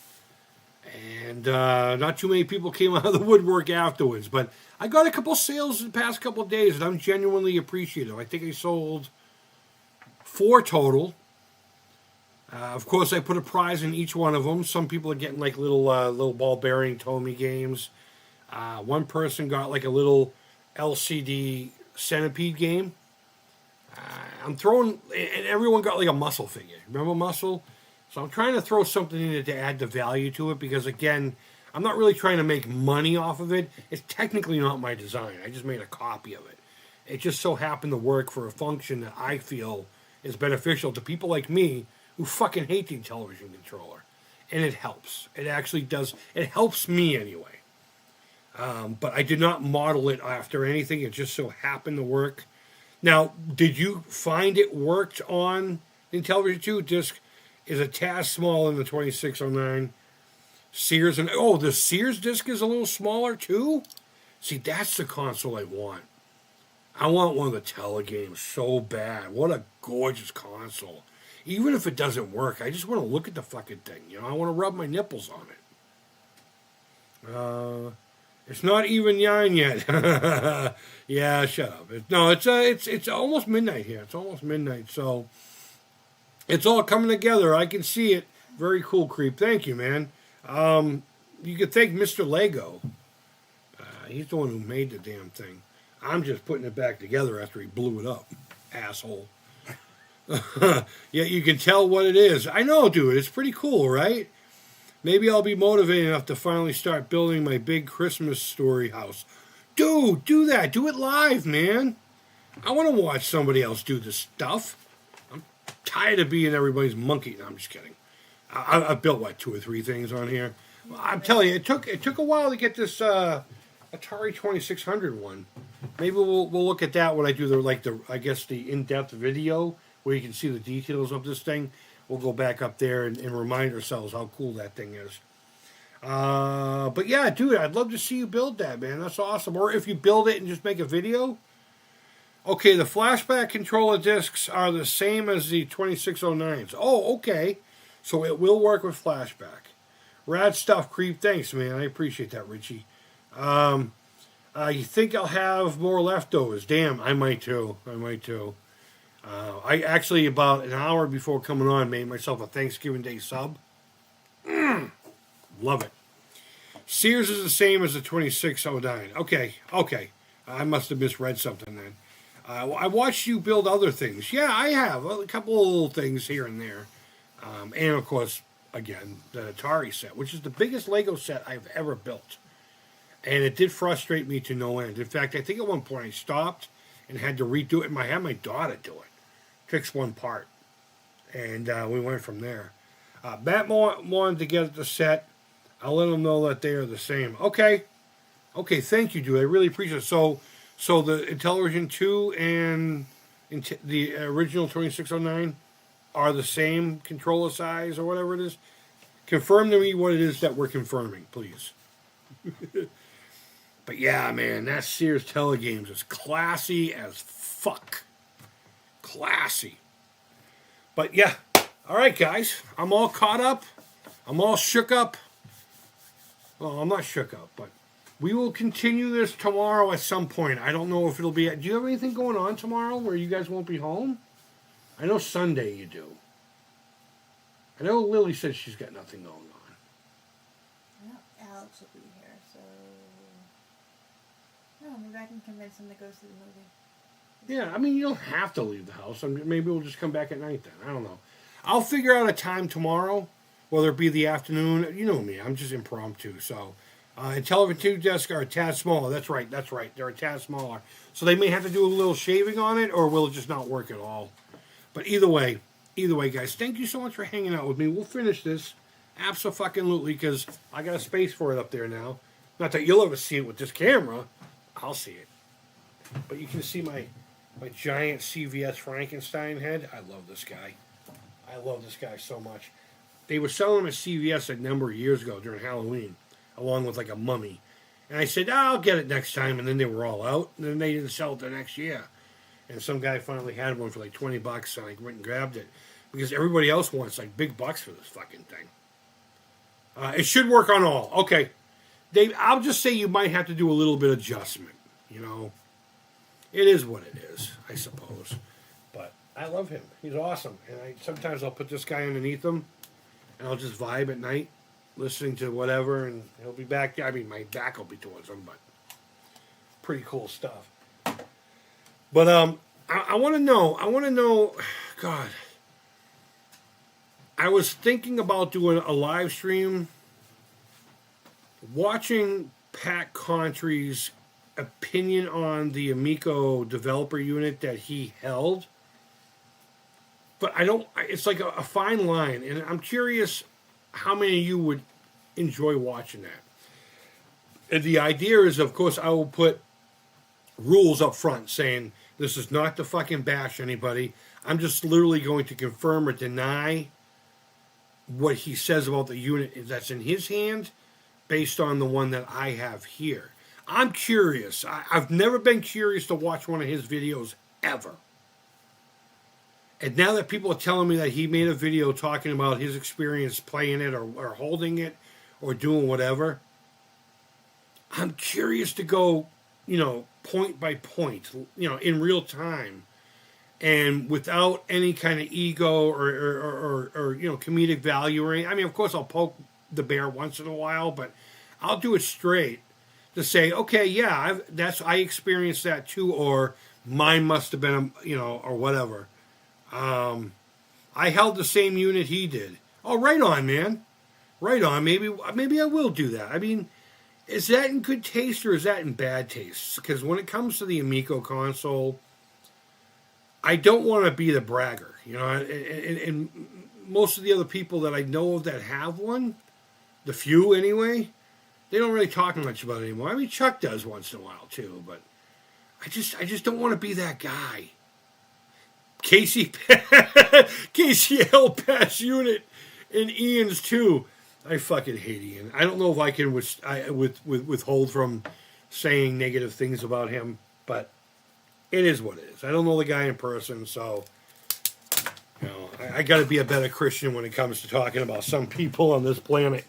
And not too many people came out of the woodwork afterwards, but I got a couple sales in the past couple of days, and I'm genuinely appreciative. I think I sold 4 total. Of course, I put a prize in each one of them. Some people are getting like little ball bearing Tomy games. One person got like a little LCD Centipede game. I'm throwing, and everyone got like a Muscle figure. Remember Muscle? So I'm trying to throw something in it to add the value to it because, again, I'm not really trying to make money off of it. It's technically not my design. I just made a copy of it. It just so happened to work for a function that I feel is beneficial to people like me who fucking hate the television controller. And it helps. It actually does. It helps me anyway. But I did not model it after anything. It just so happened to work. Now, did you find it worked on the Intellivision 2? Disc is a tad small in the 2609. Sears and the Sears disc is a little smaller too. See, that's the console I want. I want one of the Telegames so bad. What a gorgeous console. Even if it doesn't work, I just want to look at the fucking thing. You know, I want to rub my nipples on it. It's not even 9 yet. Yeah, shut up. It's almost midnight here. It's almost midnight, so it's all coming together. I can see it. Very cool, Creep. Thank you, man. You could thank Mr. Lego. He's the one who made the damn thing. I'm just putting it back together after he blew it up. Asshole. Yeah, you can tell what it is. I know, dude. It's pretty cool, right? Maybe I'll be motivated enough to finally start building my big Christmas story house. Dude, do that. Do it live, man. I want to watch somebody else do this stuff. I'm tired of being everybody's monkey. No, I'm just kidding. I've built, 2 or 3 things on here. I'm telling you, it took a while to get this Atari 2600 one. Maybe we'll look at that when I do the in-depth video where you can see the details of this thing. We'll go back up there and remind ourselves how cool that thing is. But yeah, dude, I'd love to see you build that, man. That's awesome. Or if you build it and just make a video. Okay, the flashback controller discs are the same as the 2609s. Oh, okay. So it will work with flashback. Rad stuff, Creep. Thanks, man. I appreciate that, Richie. You think I'll have more leftovers? Damn, I might too. I actually, about an hour before coming on, made myself a Thanksgiving Day sub. Love it. Sears is the same as the 2609. Okay. I must have misread something then. I watched you build other things. Yeah, I have. A couple of little things here and there. And, of course, again, the Atari set, which is the biggest Lego set I've ever built. And it did frustrate me to no end. In fact, I think at one point I stopped and had to redo it. I had my daughter do it. Fix one part. And we went from there. Matt wanted to get the set. I'll let him know that they are the same. Okay, thank you, dude. I really appreciate it. So the Intellivision 2 and the original 2609 are the same controller size or whatever it is. Confirm to me what it is that we're confirming, please. But yeah, man, that Sears Telegames is classy as fuck. Classy. But yeah, all right, guys. I'm all caught up. I'm all shook up. Well, I'm not shook up, but we will continue this tomorrow at some point. I don't know if it'll be... Do you have anything going on tomorrow where you guys won't be home? I know Sunday you do. I know Lily said she's got nothing going on. Well, Alex will be here, so... No, maybe I can convince him to go see the movie. Yeah, I mean, you don't have to leave the house. I mean, maybe we'll just come back at night then. I don't know. I'll figure out a time tomorrow, whether it be the afternoon. You know me, I'm just impromptu. So, Intellivision 2 desks are a tad smaller. That's right. They're a tad smaller. So they may have to do a little shaving on it, or will it just not work at all? But either way, guys, thank you so much for hanging out with me. We'll finish this abso-fucking-lutely because I got a space for it up there now. Not that you'll ever see it with this camera. I'll see it. But you can see my giant CVS Frankenstein head. I love this guy. I love this guy so much. They were selling him at CVS a number of years ago during Halloween, along with like a mummy. And I said, I'll get it next time. And then they were all out. And then they didn't sell it the next year. And some guy finally had one for like $20. And I went and grabbed it. Because everybody else wants like big bucks for this fucking thing. It should work on all. Okay. Dave, I'll just say you might have to do a little bit of adjustment. You know. It is what it is, I suppose. But I love him. He's awesome. And sometimes I'll put this guy underneath him. And I'll just vibe at night. Listening to whatever. And he'll be back. I mean, my back will be towards him. But pretty cool stuff. But I want to know. God. I was thinking about doing a live stream. Watching Pat Contry's opinion on the Amico developer unit that he held. But I don't. It's like a fine line, and I'm curious how many of you would enjoy watching that. And the idea is, of course, I will put rules up front saying this is not to fucking bash anybody. I'm just literally going to confirm or deny what he says about the unit that's in his hand based on the one that I have here. I'm curious. I've never been curious to watch one of his videos ever. And now that people are telling me that he made a video talking about his experience playing it or holding it or doing whatever, I'm curious to go, point by point, in real time and without any kind of ego or comedic value or anything. I mean, of course, I'll poke the bear once in a while, but I'll do it straight to say, okay, yeah, I experienced that too, or mine must have been, or whatever. I held the same unit he did. Oh, right on, man. Right on. Maybe I will do that. I mean, is that in good taste or is that in bad taste? Because when it comes to the Amico console, I don't want to be the bragger. And most of the other people that I know of that have one, the few anyway, they don't really talk much about it anymore. I mean, Chuck does once in a while too, but I just don't want to be that guy. Casey L. Pass unit and Ian's too. I fucking hate Ian. I don't know if I can withhold from saying negative things about him, but it is what it is. I don't know the guy in person, so I got to be a better Christian when it comes to talking about some people on this planet.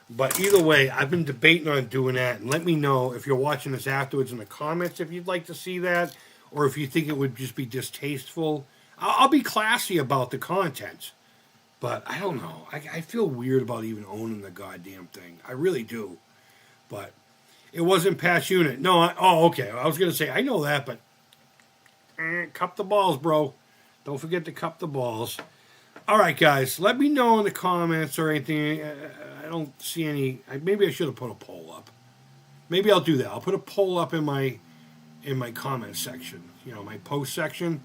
But either way, I've been debating on doing that, and let me know if you're watching this afterwards in the comments if you'd like to see that, or if you think it would just be distasteful. I'll be classy about the content, but I don't know. I feel weird about even owning the goddamn thing. I really do. But it wasn't past unit. No, okay. I was going to say, I know that, but cup the balls, bro. Don't forget to cup the balls. All right, guys. Let me know in the comments or anything. I don't see any. Maybe I should have put a poll up. Maybe I'll do that. I'll put a poll up in my comment section, my post section,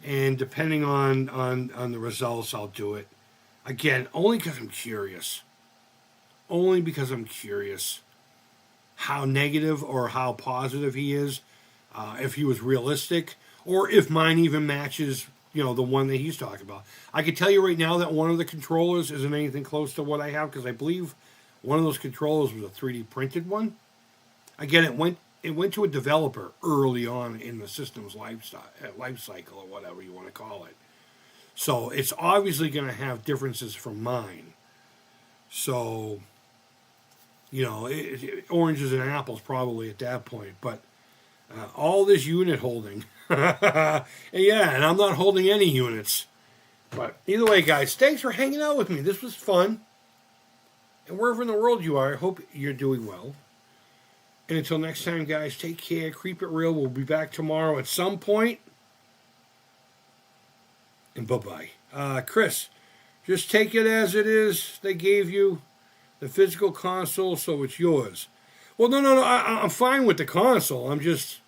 and depending on the results, I'll do it. Again, only because I'm curious. Only because I'm curious how negative or how positive he is, if he was realistic, or if mine even matches, the one that he's talking about. I can tell you right now that one of the controllers isn't anything close to what I have, because I believe one of those controllers was a 3D printed one. Again, it went to a developer early on in the system's life cycle, or whatever you want to call it. So it's obviously going to have differences from mine. So, oranges and apples probably at that point. But all this unit holding. And I'm not holding any units. But either way, guys, thanks for hanging out with me. This was fun. And wherever in the world you are, I hope you're doing well. And until next time, guys, take care. Creep it real. We'll be back tomorrow at some point. And bye-bye. Chris, just take it as it is. They gave you the physical console, so it's yours. Well, no. I'm fine with the console. I'm just...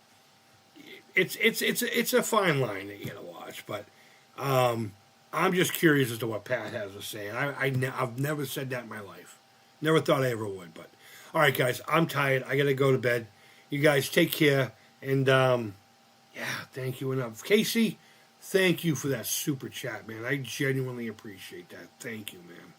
It's a fine line that you gotta watch. But I'm just curious as to what Pat has to say. I've never said that in my life. Never thought I ever would, but... All right, guys, I'm tired. I got to go to bed. You guys take care. And, thank you enough. Casey, thank you for that super chat, man. I genuinely appreciate that. Thank you, man.